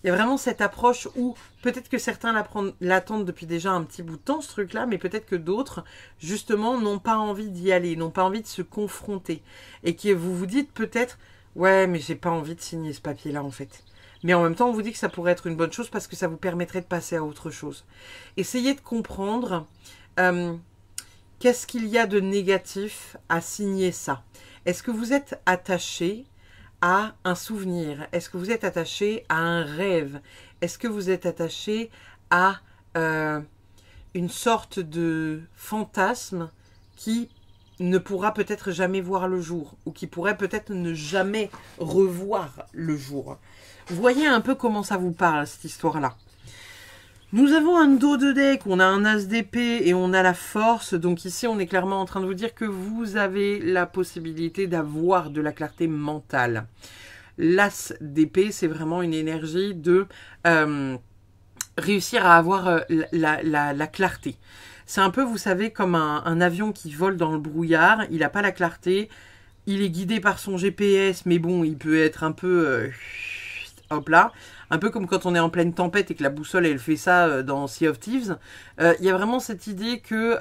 Il y a vraiment cette approche où peut-être que certains l'attendent depuis déjà un petit bout de temps, ce truc-là, mais peut-être que d'autres, justement, n'ont pas envie d'y aller, n'ont pas envie de se confronter. Et que vous vous dites peut-être, ouais, mais j'ai pas envie de signer ce papier-là, en fait. Mais en même temps, on vous dit que ça pourrait être une bonne chose parce que ça vous permettrait de passer à autre chose. Essayez de comprendre qu'est-ce qu'il y a de négatif à signer ça. Est-ce que vous êtes attaché à un souvenir? Est-ce que vous êtes attaché à un rêve? Est-ce que vous êtes attaché à une sorte de fantasme qui ne pourra peut-être jamais voir le jour ou qui pourrait peut-être ne jamais revoir le jour? Voyez un peu comment ça vous parle, cette histoire-là. Nous avons un dos de deck, on a un as d'épée et on a la force. Donc ici, on est clairement en train de vous dire que vous avez la possibilité d'avoir de la clarté mentale. L'as d'épée, c'est vraiment une énergie de réussir à avoir la clarté. C'est un peu, vous savez, comme un avion qui vole dans le brouillard. Il n'a pas la clarté. Il est guidé par son GPS, mais bon, il peut être un peu... hop là, un peu comme quand on est en pleine tempête et que la boussole elle fait ça dans Sea of Thieves. Il y a vraiment cette idée que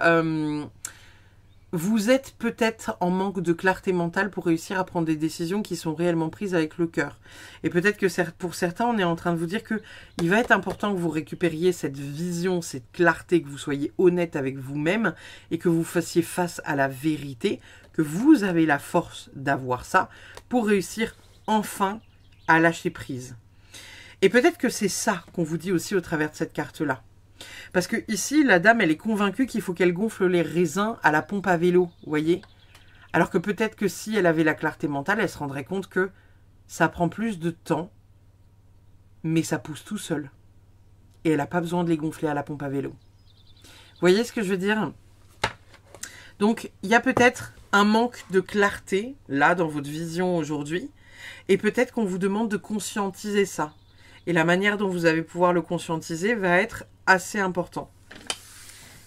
vous êtes peut-être en manque de clarté mentale pour réussir à prendre des décisions qui sont réellement prises avec le cœur. Et peut-être que pour certains, on est en train de vous dire que il va être important que vous récupériez cette vision, cette clarté, que vous soyez honnête avec vous-même et que vous fassiez face à la vérité, que vous avez la force d'avoir ça pour réussir enfin à lâcher prise. Et peut-être que c'est ça qu'on vous dit aussi au travers de cette carte-là. Parce que ici, la dame, elle est convaincue qu'il faut qu'elle gonfle les raisins à la pompe à vélo, vous voyez? Alors que peut-être que si elle avait la clarté mentale, elle se rendrait compte que ça prend plus de temps, mais ça pousse tout seul. Et elle n'a pas besoin de les gonfler à la pompe à vélo. Vous voyez ce que je veux dire? Donc, il y a peut-être un manque de clarté, là, dans votre vision aujourd'hui. Et peut-être qu'on vous demande de conscientiser ça. Et la manière dont vous allez pouvoir le conscientiser va être assez important.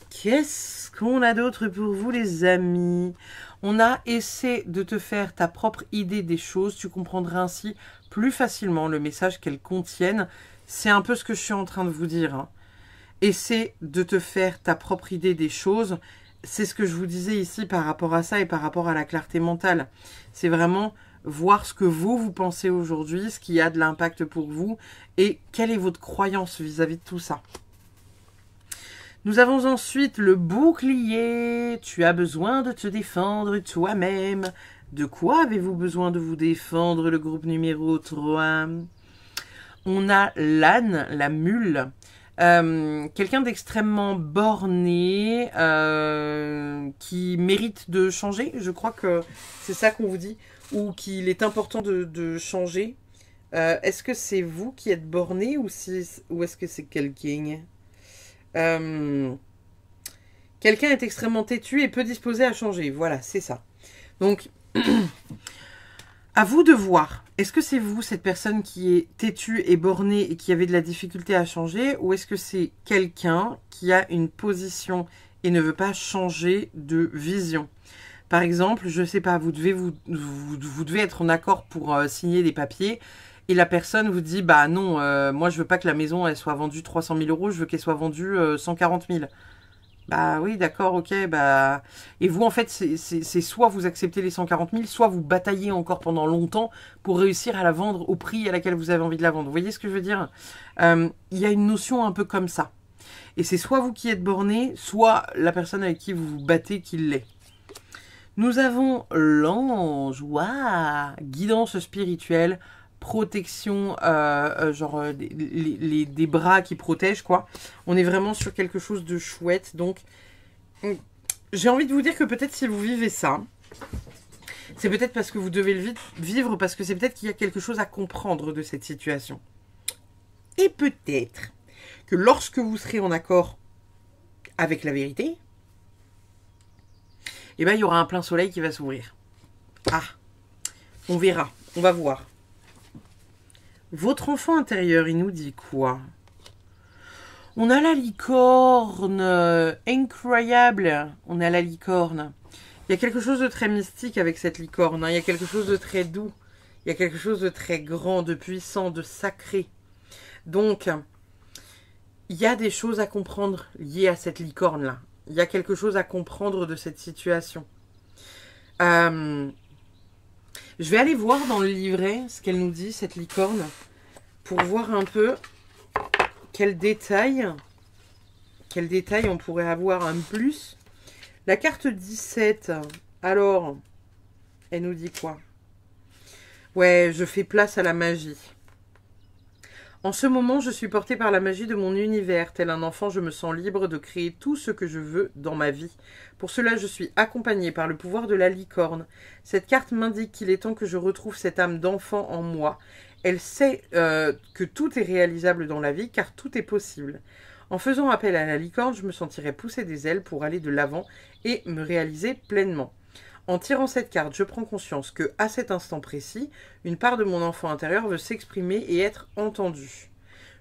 Qu'est-ce qu'on a d'autre pour vous, les amis? On a essayé de te faire ta propre idée des choses. Tu comprendras ainsi plus facilement le message qu'elles contiennent. C'est un peu ce que je suis en train de vous dire. Hein. Essaie de te faire ta propre idée des choses. C'est ce que je vous disais ici par rapport à ça et par rapport à la clarté mentale. C'est vraiment voir ce que vous pensez aujourd'hui, ce qui a de l'impact pour vous et quelle est votre croyance vis-à-vis de tout ça. Nous avons ensuite le bouclier. Tu as besoin de te défendre toi-même. De quoi avez-vous besoin de vous défendre, le groupe numéro 3? On a l'âne, la mule. Quelqu'un d'extrêmement borné, qui mérite de changer. Je crois que c'est ça qu'on vous dit. Ou qu'il est important de changer. Est-ce que c'est vous qui êtes borné ou est-ce que c'est quelqu'un? Quelqu'un est extrêmement têtu et peu disposé à changer. Voilà, c'est ça. Donc, à vous de voir. Est-ce que c'est vous, cette personne qui est têtue et bornée et qui avait de la difficulté à changer? Ou est-ce que c'est quelqu'un qui a une position et ne veut pas changer de vision. Par exemple, je sais pas, vous devez être en accord pour signer des papiers et la personne vous dit bah non, moi je veux pas que la maison elle soit vendue 300 000 euros, je veux qu'elle soit vendue 140 000. Bah oui, d'accord, ok, bah... Et vous, en fait, c'est soit vous acceptez les 140 000, soit vous bataillez encore pendant longtemps pour réussir à la vendre au prix à laquelle vous avez envie de la vendre. Vous voyez ce que je veux dire? Il y a une notion un peu comme ça. Et c'est soit vous qui êtes borné, soit la personne avec qui vous vous battez qui l'est. Nous avons l'ange, waouh, guidance spirituelle, protection, genre des bras qui protègent, quoi. On est vraiment sur quelque chose de chouette. Donc, j'ai envie de vous dire que peut-être si vous vivez ça, c'est peut-être parce que vous devez le vivre, parce que c'est peut-être qu'il y a quelque chose à comprendre de cette situation. Et peut-être que lorsque vous serez en accord avec la vérité, eh ben, il y aura un plein soleil qui va s'ouvrir. Ah, on verra, on va voir. Votre enfant intérieur, il nous dit quoi? On a la licorne, incroyable. On a la licorne. Il y a quelque chose de très mystique avec cette licorne. Hein. Il y a quelque chose de très doux. Il y a quelque chose de très grand, de puissant, de sacré. Donc, il y a des choses à comprendre liées à cette licorne-là. Il y a quelque chose à comprendre de cette situation. Je vais aller voir dans le livret ce qu'elle nous dit, cette licorne, pour voir un peu quel détail on pourrait avoir un plus. La carte 17, alors, elle nous dit quoi? Ouais, je fais place à la magie. En ce moment, je suis portée par la magie de mon univers. Tel un enfant, je me sens libre de créer tout ce que je veux dans ma vie. Pour cela, je suis accompagnée par le pouvoir de la licorne. Cette carte m'indique qu'il est temps que je retrouve cette âme d'enfant en moi. Elle sait que tout est réalisable dans la vie, car tout est possible. En faisant appel à la licorne, je me sentirai pousser des ailes pour aller de l'avant et me réaliser pleinement. En tirant cette carte, je prends conscience que, à cet instant précis, une part de mon enfant intérieur veut s'exprimer et être entendue.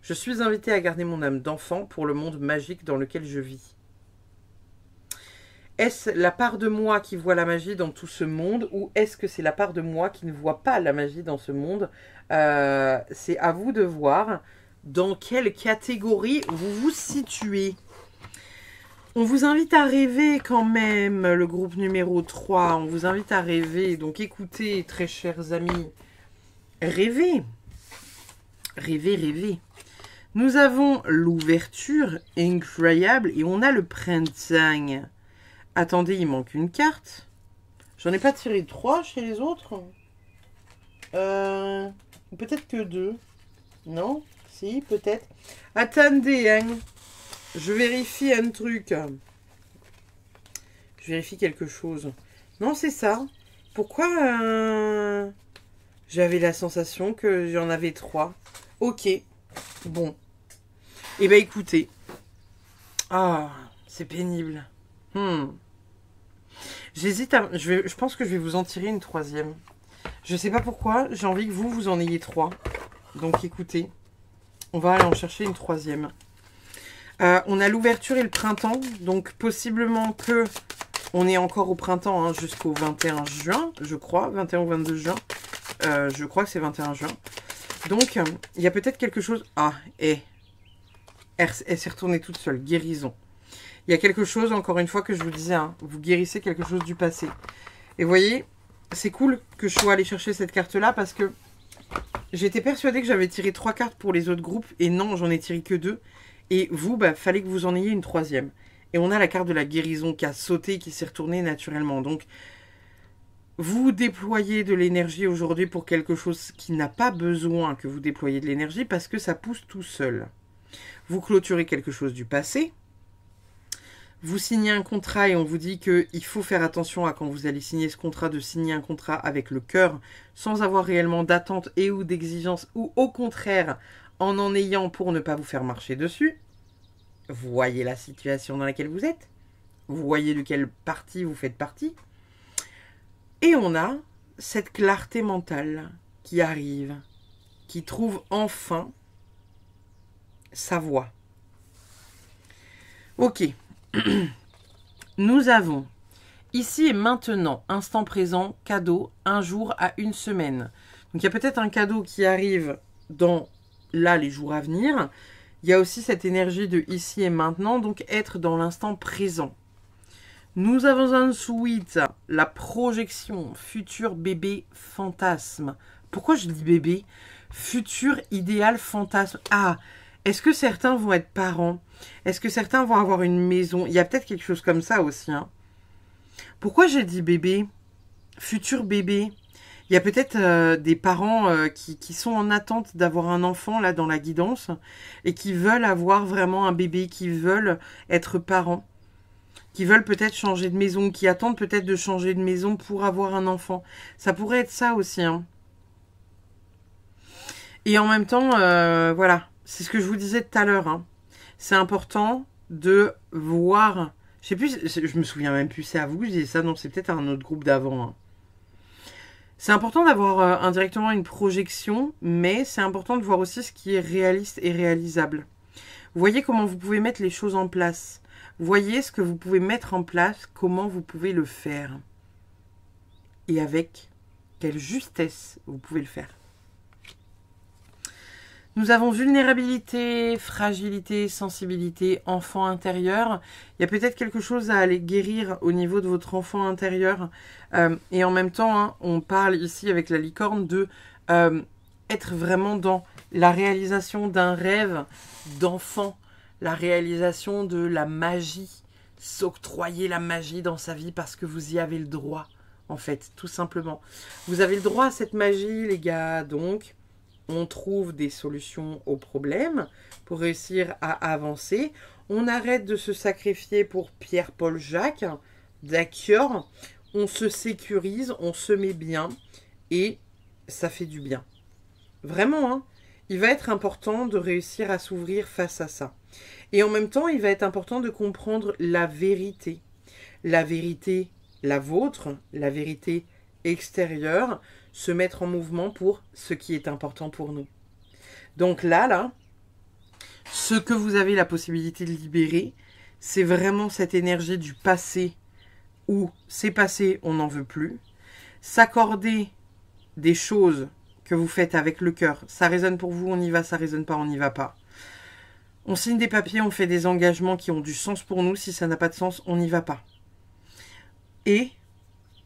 Je suis invitée à garder mon âme d'enfant pour le monde magique dans lequel je vis. Est-ce la part de moi qui voit la magie dans tout ce monde, ou est-ce que c'est la part de moi qui ne voit pas la magie dans ce monde? C'est à vous de voir dans quelle catégorie vous vous situez. On vous invite à rêver quand même, le groupe numéro 3. On vous invite à rêver. Donc écoutez, très chers amis, rêvez. Rêvez, rêvez. Nous avons l'ouverture, incroyable, et on a le printemps. Attendez, il manque une carte. J'en ai pas tiré 3 chez les autres. Peut-être que 2. Non? Si, peut-être. Attendez, hein. Je vérifie un truc. Je vérifie quelque chose. Non, c'est ça. Pourquoi j'avais la sensation que j'en avais 3. Ok. Bon. Eh bien, écoutez. Ah, c'est pénible. J'hésite à... Je pense que je vais vous en tirer une 3e. Je sais pas pourquoi. J'ai envie que vous en ayez 3. Donc, écoutez. On va aller en chercher une 3e. On a l'ouverture et le printemps, donc possiblement que on est encore au printemps hein, jusqu'au 21 juin, je crois, 21 ou 22 juin. Je crois que c'est 21 juin. Donc, il y a peut-être quelque chose... Ah, elle s'est retournée toute seule, guérison. Il y a quelque chose, encore une fois, que je vous disais, hein, vous guérissez quelque chose du passé. Et vous voyez, c'est cool que je sois allée chercher cette carte-là parce que j'étais persuadée que j'avais tiré 3 cartes pour les autres groupes et non, j'en ai tiré que 2. Et vous, bah, fallait que vous en ayez une 3e. Et on a la carte de la guérison qui a sauté, qui s'est retournée naturellement. Donc, vous déployez de l'énergie aujourd'hui pour quelque chose qui n'a pas besoin que vous déployiez de l'énergie parce que ça pousse tout seul. Vous clôturez quelque chose du passé. Vous signez un contrat et on vous dit qu'il faut faire attention à quand vous allez signer ce contrat, de signer un contrat avec le cœur, sans avoir réellement d'attente et ou d'exigence, ou au contraire, en ayant pour ne pas vous faire marcher dessus. Vous voyez la situation dans laquelle vous êtes. Vous voyez de quelle partie vous faites partie. Et on a cette clarté mentale qui arrive, qui trouve enfin sa voie. Ok. Nous avons ici et maintenant, instant présent, cadeau, un jour à une semaine. Donc il y a peut-être un cadeau qui arrive dans là les jours à venir. Il y a aussi cette énergie de ici et maintenant, donc être dans l'instant présent. Nous avons ensuite la projection, futur bébé fantasme. Pourquoi je dis bébé? Futur idéal fantasme. Ah, est-ce que certains vont être parents? Est-ce que certains vont avoir une maison? Il y a peut-être quelque chose comme ça aussi. Hein. Pourquoi j'ai dit bébé? Futur bébé. Il y a peut-être des parents qui sont en attente d'avoir un enfant là dans la guidance et qui veulent avoir vraiment un bébé, qui veulent être parents, qui veulent peut-être changer de maison, qui attendent peut-être de changer de maison pour avoir un enfant. Ça pourrait être ça aussi. Hein. Et en même temps, voilà, c'est ce que je vous disais tout à l'heure. Hein. C'est important de voir... Je sais plus, je me souviens même plus, c'est à vous que je disais ça, non, c'est peut-être un autre groupe d'avant. Hein. C'est important d'avoir indirectement une projection, mais c'est important de voir aussi ce qui est réaliste et réalisable. Vous voyez comment vous pouvez mettre les choses en place. Vous voyez ce que vous pouvez mettre en place, comment vous pouvez le faire. Et avec quelle justesse vous pouvez le faire. Nous avons vulnérabilité, fragilité, sensibilité, enfant intérieur. Il y a peut-être quelque chose à aller guérir au niveau de votre enfant intérieur. Et en même temps, hein, on parle ici avec la licorne de être vraiment dans la réalisation d'un rêve d'enfant, la réalisation de la magie, s'octroyer la magie dans sa vie parce que vous y avez le droit, en fait, tout simplement. Vous avez le droit à cette magie, les gars, donc... On trouve des solutions aux problèmes pour réussir à avancer. On arrête de se sacrifier pour Pierre, Paul, Jacques. D'accord. On se sécurise, on se met bien et ça fait du bien. Vraiment, hein. Il va être important de réussir à s'ouvrir face à ça. Et en même temps, il va être important de comprendre la vérité. La vérité, la vôtre, la vérité extérieure, se mettre en mouvement pour ce qui est important pour nous. Donc là, ce que vous avez la possibilité de libérer, c'est vraiment cette énergie du passé où c'est passé, on n'en veut plus. S'accorder des choses que vous faites avec le cœur. Ça résonne pour vous, on y va, ça résonne pas, on n'y va pas. On signe des papiers, on fait des engagements qui ont du sens pour nous. Si ça n'a pas de sens, on n'y va pas. Et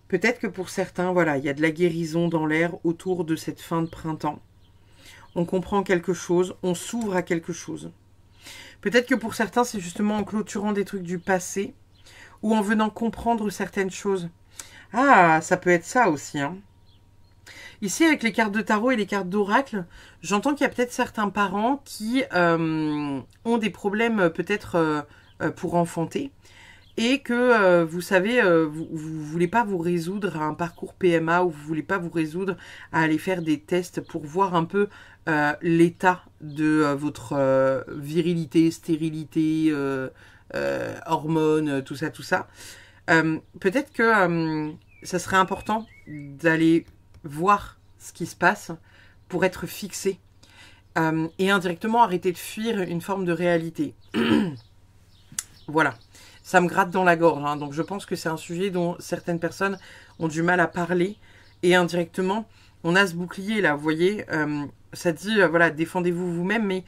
peut-être que pour certains, voilà, il y a de la guérison dans l'air autour de cette fin de printemps. On comprend quelque chose, on s'ouvre à quelque chose. Peut-être que pour certains, c'est justement en clôturant des trucs du passé ou en venant comprendre certaines choses. Ah, ça peut être ça aussi. Hein. Ici, avec les cartes de tarot et les cartes d'oracle, j'entends qu'il y a peut-être certains parents qui ont des problèmes peut-être pour enfanter. Et que, vous savez, vous ne voulez pas vous résoudre à un parcours PMA ou vous ne voulez pas vous résoudre à aller faire des tests pour voir un peu l'état de votre virilité, stérilité, hormones, tout ça, tout ça. Peut-être que ça serait important d'aller voir ce qui se passe pour être fixé et indirectement arrêter de fuir une forme de réalité. Voilà. Ça me gratte dans la gorge, hein, donc je pense que c'est un sujet dont certaines personnes ont du mal à parler. Et indirectement, on a ce bouclier là, vous voyez, ça dit, voilà, défendez-vous vous-même, mais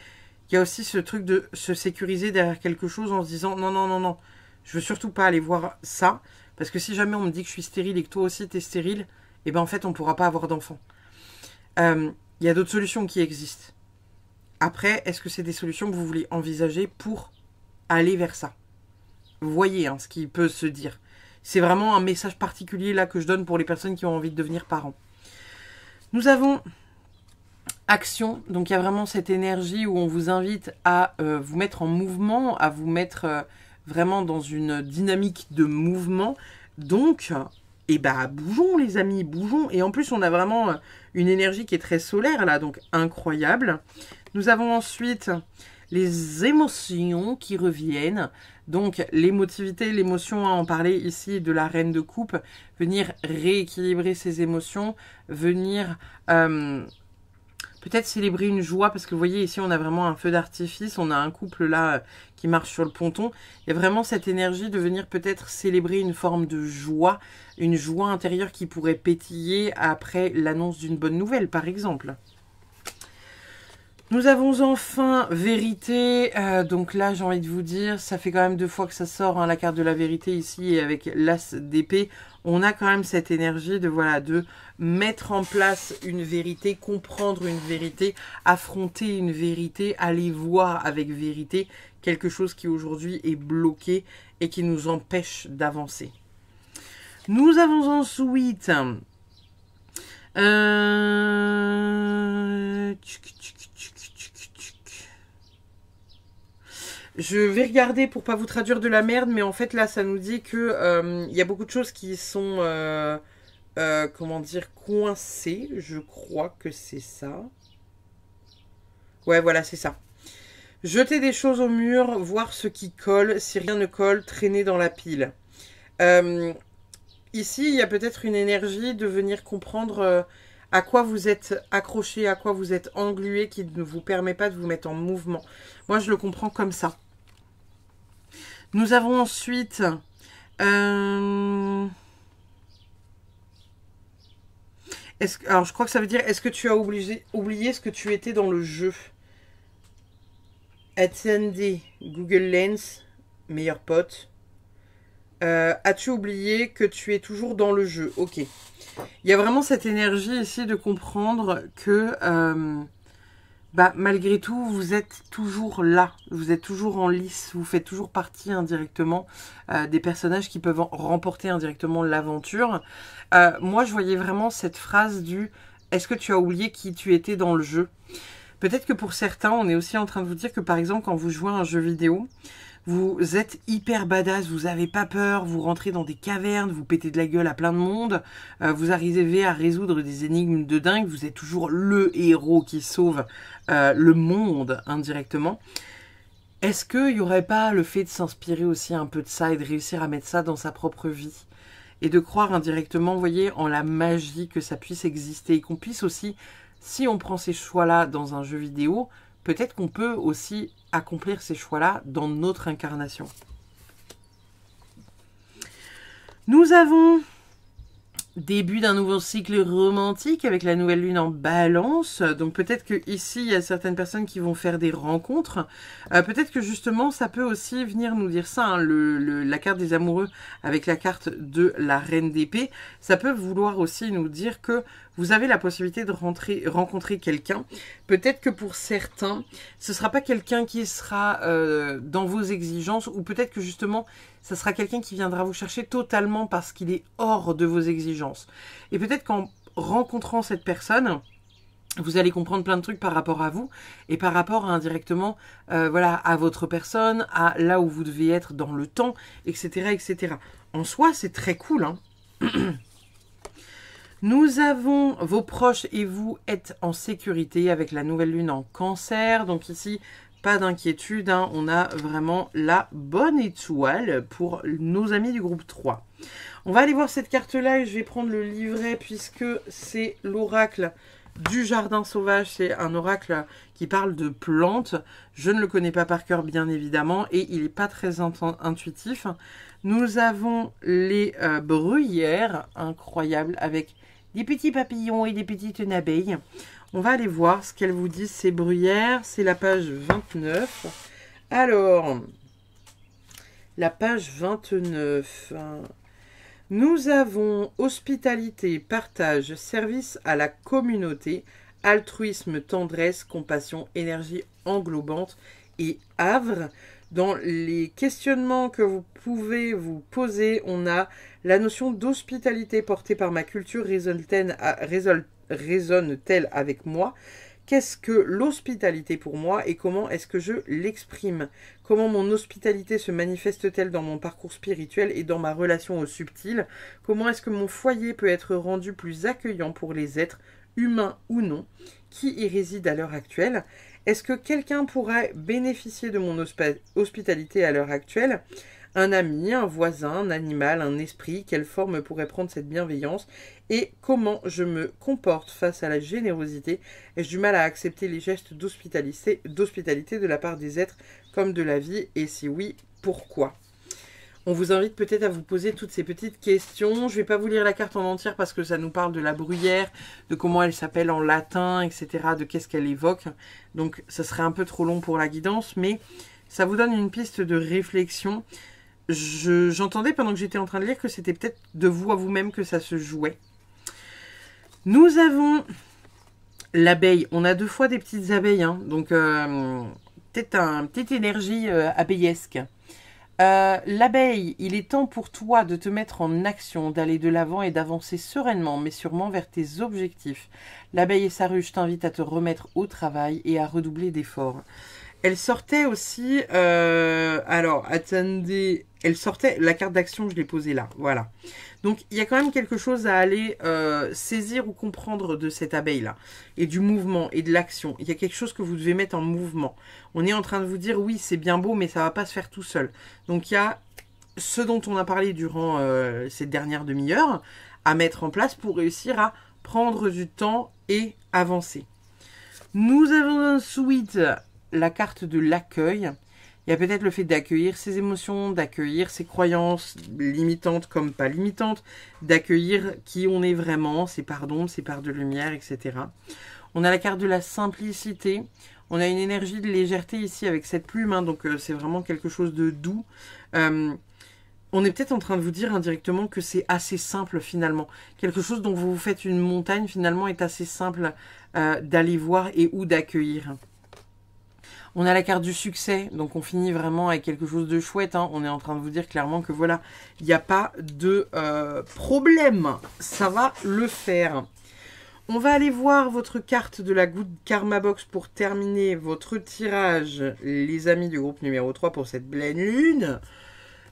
il y a aussi ce truc de se sécuriser derrière quelque chose en se disant, non, non, non, non, je veux surtout pas aller voir ça, parce que si jamais on me dit que je suis stérile et que toi aussi t'es stérile, eh ben en fait on ne pourra pas avoir d'enfant. Il y a d'autres solutions qui existent. Après, est-ce que c'est des solutions que vous voulez envisager pour aller vers ça? Vous voyez hein, ce qui peut se dire. C'est vraiment un message particulier là que je donne pour les personnes qui ont envie de devenir parents. Nous avons action. Donc il y a vraiment cette énergie où on vous invite à vous mettre en mouvement, à vous mettre vraiment dans une dynamique de mouvement. Donc, eh ben, bougeons les amis, bougeons. Et en plus, on a vraiment une énergie qui est très solaire là, donc incroyable. Nous avons ensuite les émotions qui reviennent. Donc l'émotivité, l'émotion, on parlait ici de la reine de coupe, venir rééquilibrer ses émotions, venir peut-être célébrer une joie, parce que vous voyez ici on a vraiment un feu d'artifice, on a un couple là qui marche sur le ponton. Il y a vraiment cette énergie de venir peut-être célébrer une forme de joie, une joie intérieure qui pourrait pétiller après l'annonce d'une bonne nouvelle par exemple. Nous avons enfin vérité, donc là j'ai envie de vous dire, ça fait quand même 2 fois que ça sort, hein, la carte de la vérité ici, et avec l'as d'épée, on a quand même cette énergie de, voilà, de mettre en place une vérité, comprendre une vérité, affronter une vérité, aller voir avec vérité quelque chose qui aujourd'hui est bloqué et qui nous empêche d'avancer. Nous avons ensuite... Je vais regarder pour pas vous traduire de la merde, mais en fait là ça nous dit que y a beaucoup de choses qui sont comment dire, coincées. Je crois que c'est ça. Ouais, voilà, c'est ça. Jeter des choses au mur, voir ce qui colle. Si rien ne colle, traîner dans la pile. Ici, il y a peut-être une énergie de venir comprendre à quoi vous êtes accroché, à quoi vous êtes englué, qui ne vous permet pas de vous mettre en mouvement. Moi, je le comprends comme ça. Nous avons ensuite... alors, je crois que ça veut dire, est-ce que tu as oublié ce que tu étais dans le jeu? Attendez, Google Lens, meilleur pote. As-tu oublié que tu es toujours dans le jeu? Ok. Il y a vraiment cette énergie ici de comprendre que... malgré tout, vous êtes toujours là, vous êtes toujours en lice, vous faites toujours partie indirectement des personnages qui peuvent remporter indirectement l'aventure. Moi, je voyais vraiment cette phrase du « Est-ce que tu as oublié qui tu étais dans le jeu ?» Peut-être que pour certains, on est aussi en train de vous dire que par exemple, quand vous jouez à un jeu vidéo, vous êtes hyper badass, vous n'avez pas peur, vous rentrez dans des cavernes, vous pétez de la gueule à plein de monde, vous arrivez à résoudre des énigmes de dingue, vous êtes toujours le héros qui sauve le monde indirectement. Est-ce qu'il n'y aurait pas le fait de s'inspirer aussi un peu de ça et de réussir à mettre ça dans sa propre vie? Et de croire indirectement, vous voyez, en la magie que ça puisse exister et qu'on puisse aussi, si on prend ces choix-là dans un jeu vidéo, peut-être qu'on peut aussi accomplir ces choix-là dans notre incarnation. Nous avons début d'un nouveau cycle romantique avec la nouvelle lune en balance. Donc peut-être que ici il y a certaines personnes qui vont faire des rencontres. Peut-être que justement ça peut aussi venir nous dire ça, hein, la carte des amoureux avec la carte de la reine d'épée. Ça peut vouloir aussi nous dire que vous avez la possibilité de rencontrer quelqu'un. Peut-être que pour certains, ce ne sera pas quelqu'un qui sera dans vos exigences, ou peut-être que justement, ça sera quelqu'un qui viendra vous chercher totalement parce qu'il est hors de vos exigences. Et peut-être qu'en rencontrant cette personne, vous allez comprendre plein de trucs par rapport à vous et par rapport indirectement voilà, à votre personne, à là où vous devez être dans le temps, etc. etc. En soi, c'est très cool, hein. Nous avons vos proches et vous êtes en sécurité avec la nouvelle lune en cancer. Donc ici, pas d'inquiétude, hein, on a vraiment la bonne étoile pour nos amis du groupe 3. On va aller voir cette carte-là et je vais prendre le livret puisque c'est l'oracle du jardin sauvage. C'est un oracle qui parle de plantes. Je ne le connais pas par cœur, bien évidemment, et il n'est pas très intuitif. Nous avons les bruyères, incroyables, avec des petits papillons et des petites abeilles. On va aller voir ce qu'elles vous disent, ces bruyères. C'est la page 29. Alors, la page 29. Nous avons hospitalité, partage, service à la communauté, altruisme, tendresse, compassion, énergie englobante et havre. Dans les questionnements que vous pouvez vous poser, on a la notion d'hospitalité portée par ma culture résonne-t-elle avec moi? Qu'est-ce que l'hospitalité pour moi et comment est-ce que je l'exprime? Comment mon hospitalité se manifeste-t-elle dans mon parcours spirituel et dans ma relation au subtil? Comment est-ce que mon foyer peut être rendu plus accueillant pour les êtres, humains ou non, qui y résident à l'heure actuelle? Est-ce que quelqu'un pourrait bénéficier de mon hospitalité à l'heure actuelle? Un ami, un voisin, un animal, un esprit, quelle forme pourrait prendre cette bienveillance et comment je me comporte face à la générosité? Ai-je du mal à accepter les gestes d'hospitalité de la part des êtres comme de la vie? Et si oui, pourquoi? On vous invite peut-être à vous poser toutes ces petites questions. Je ne vais pas vous lire la carte en entière parce que ça nous parle de la bruyère, de comment elle s'appelle en latin, etc., de qu'est-ce qu'elle évoque. Donc ça serait un peu trop long pour la guidance, mais ça vous donne une piste de réflexion. J'entendais pendant que j'étais en train de lire que c'était peut-être de vous à vous-même que ça se jouait. Nous avons l'abeille. On a 2 fois des petites abeilles, hein, donc peut-être une petite énergie abeillesque. L'abeille, il est temps pour toi de te mettre en action, d'aller de l'avant et d'avancer sereinement, mais sûrement vers tes objectifs. L'abeille et sa ruche t'invitent à te remettre au travail et à redoubler d'efforts. Elle sortait aussi, alors attendez, elle sortait, la carte d'action je l'ai posée là, voilà. Donc il y a quand même quelque chose à aller saisir ou comprendre de cette abeille-là, et du mouvement et de l'action. Il y a quelque chose que vous devez mettre en mouvement. On est en train de vous dire, oui c'est bien beau, mais ça va pas se faire tout seul. Donc il y a ce dont on a parlé durant cette dernière demi-heure, à mettre en place pour réussir à prendre du temps et avancer. Nous avons ensuite la carte de l'accueil. Il y a peut-être le fait d'accueillir ses émotions, d'accueillir ses croyances limitantes comme pas limitantes, d'accueillir qui on est vraiment, ses parts d'ombre, ses parts de lumière, etc. On a la carte de la simplicité. On a une énergie de légèreté ici avec cette plume, hein, donc c'est vraiment quelque chose de doux. On est peut-être en train de vous dire indirectement que c'est assez simple finalement. Quelque chose dont vous vous faites une montagne finalement est assez simple d'aller voir et ou d'accueillir. On a la carte du succès, donc on finit vraiment avec quelque chose de chouette. Hein. On est en train de vous dire clairement que voilà, il n'y a pas de problème. Ça va le faire. On va aller voir votre carte de la Good Karma Box pour terminer votre tirage, les amis du groupe numéro 3 pour cette pleine lune.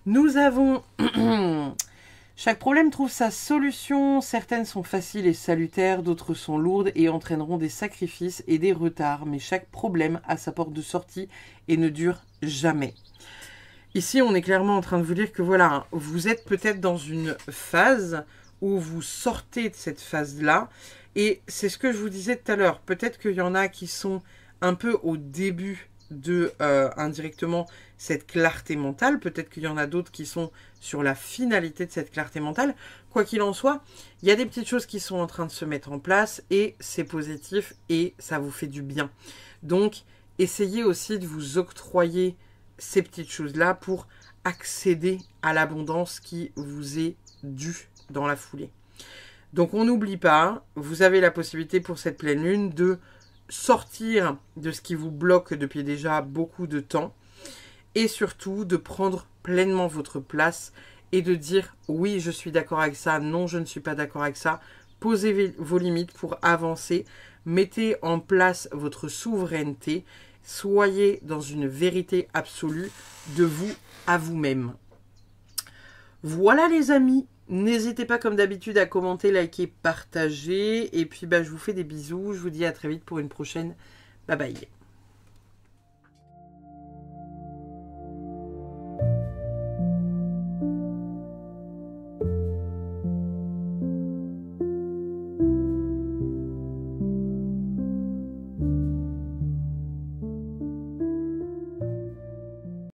Nous avons... Chaque problème trouve sa solution, certaines sont faciles et salutaires, d'autres sont lourdes et entraîneront des sacrifices et des retards, mais chaque problème a sa porte de sortie et ne dure jamais. Ici, on est clairement en train de vous dire que voilà, vous êtes peut-être dans une phase où vous sortez de cette phase-là, et c'est ce que je vous disais tout à l'heure, peut-être qu'il y en a qui sont un peu au début de indirectement cette clarté mentale, peut-être qu'il y en a d'autres qui sont sur la finalité de cette clarté mentale. Quoi qu'il en soit, il y a des petites choses qui sont en train de se mettre en place et c'est positif et ça vous fait du bien. Donc, essayez aussi de vous octroyer ces petites choses-là pour accéder à l'abondance qui vous est due dans la foulée. Donc, on n'oublie pas, vous avez la possibilité pour cette pleine lune de sortir de ce qui vous bloque depuis déjà beaucoup de temps et surtout de prendre pleinement votre place et de dire oui je suis d'accord avec ça, non je ne suis pas d'accord avec ça, posez vos limites pour avancer, mettez en place votre souveraineté, soyez dans une vérité absolue de vous à vous-même. Voilà les amis, n'hésitez pas comme d'habitude à commenter, liker, partager et puis je vous fais des bisous, je vous dis à très vite pour une prochaine, bye bye.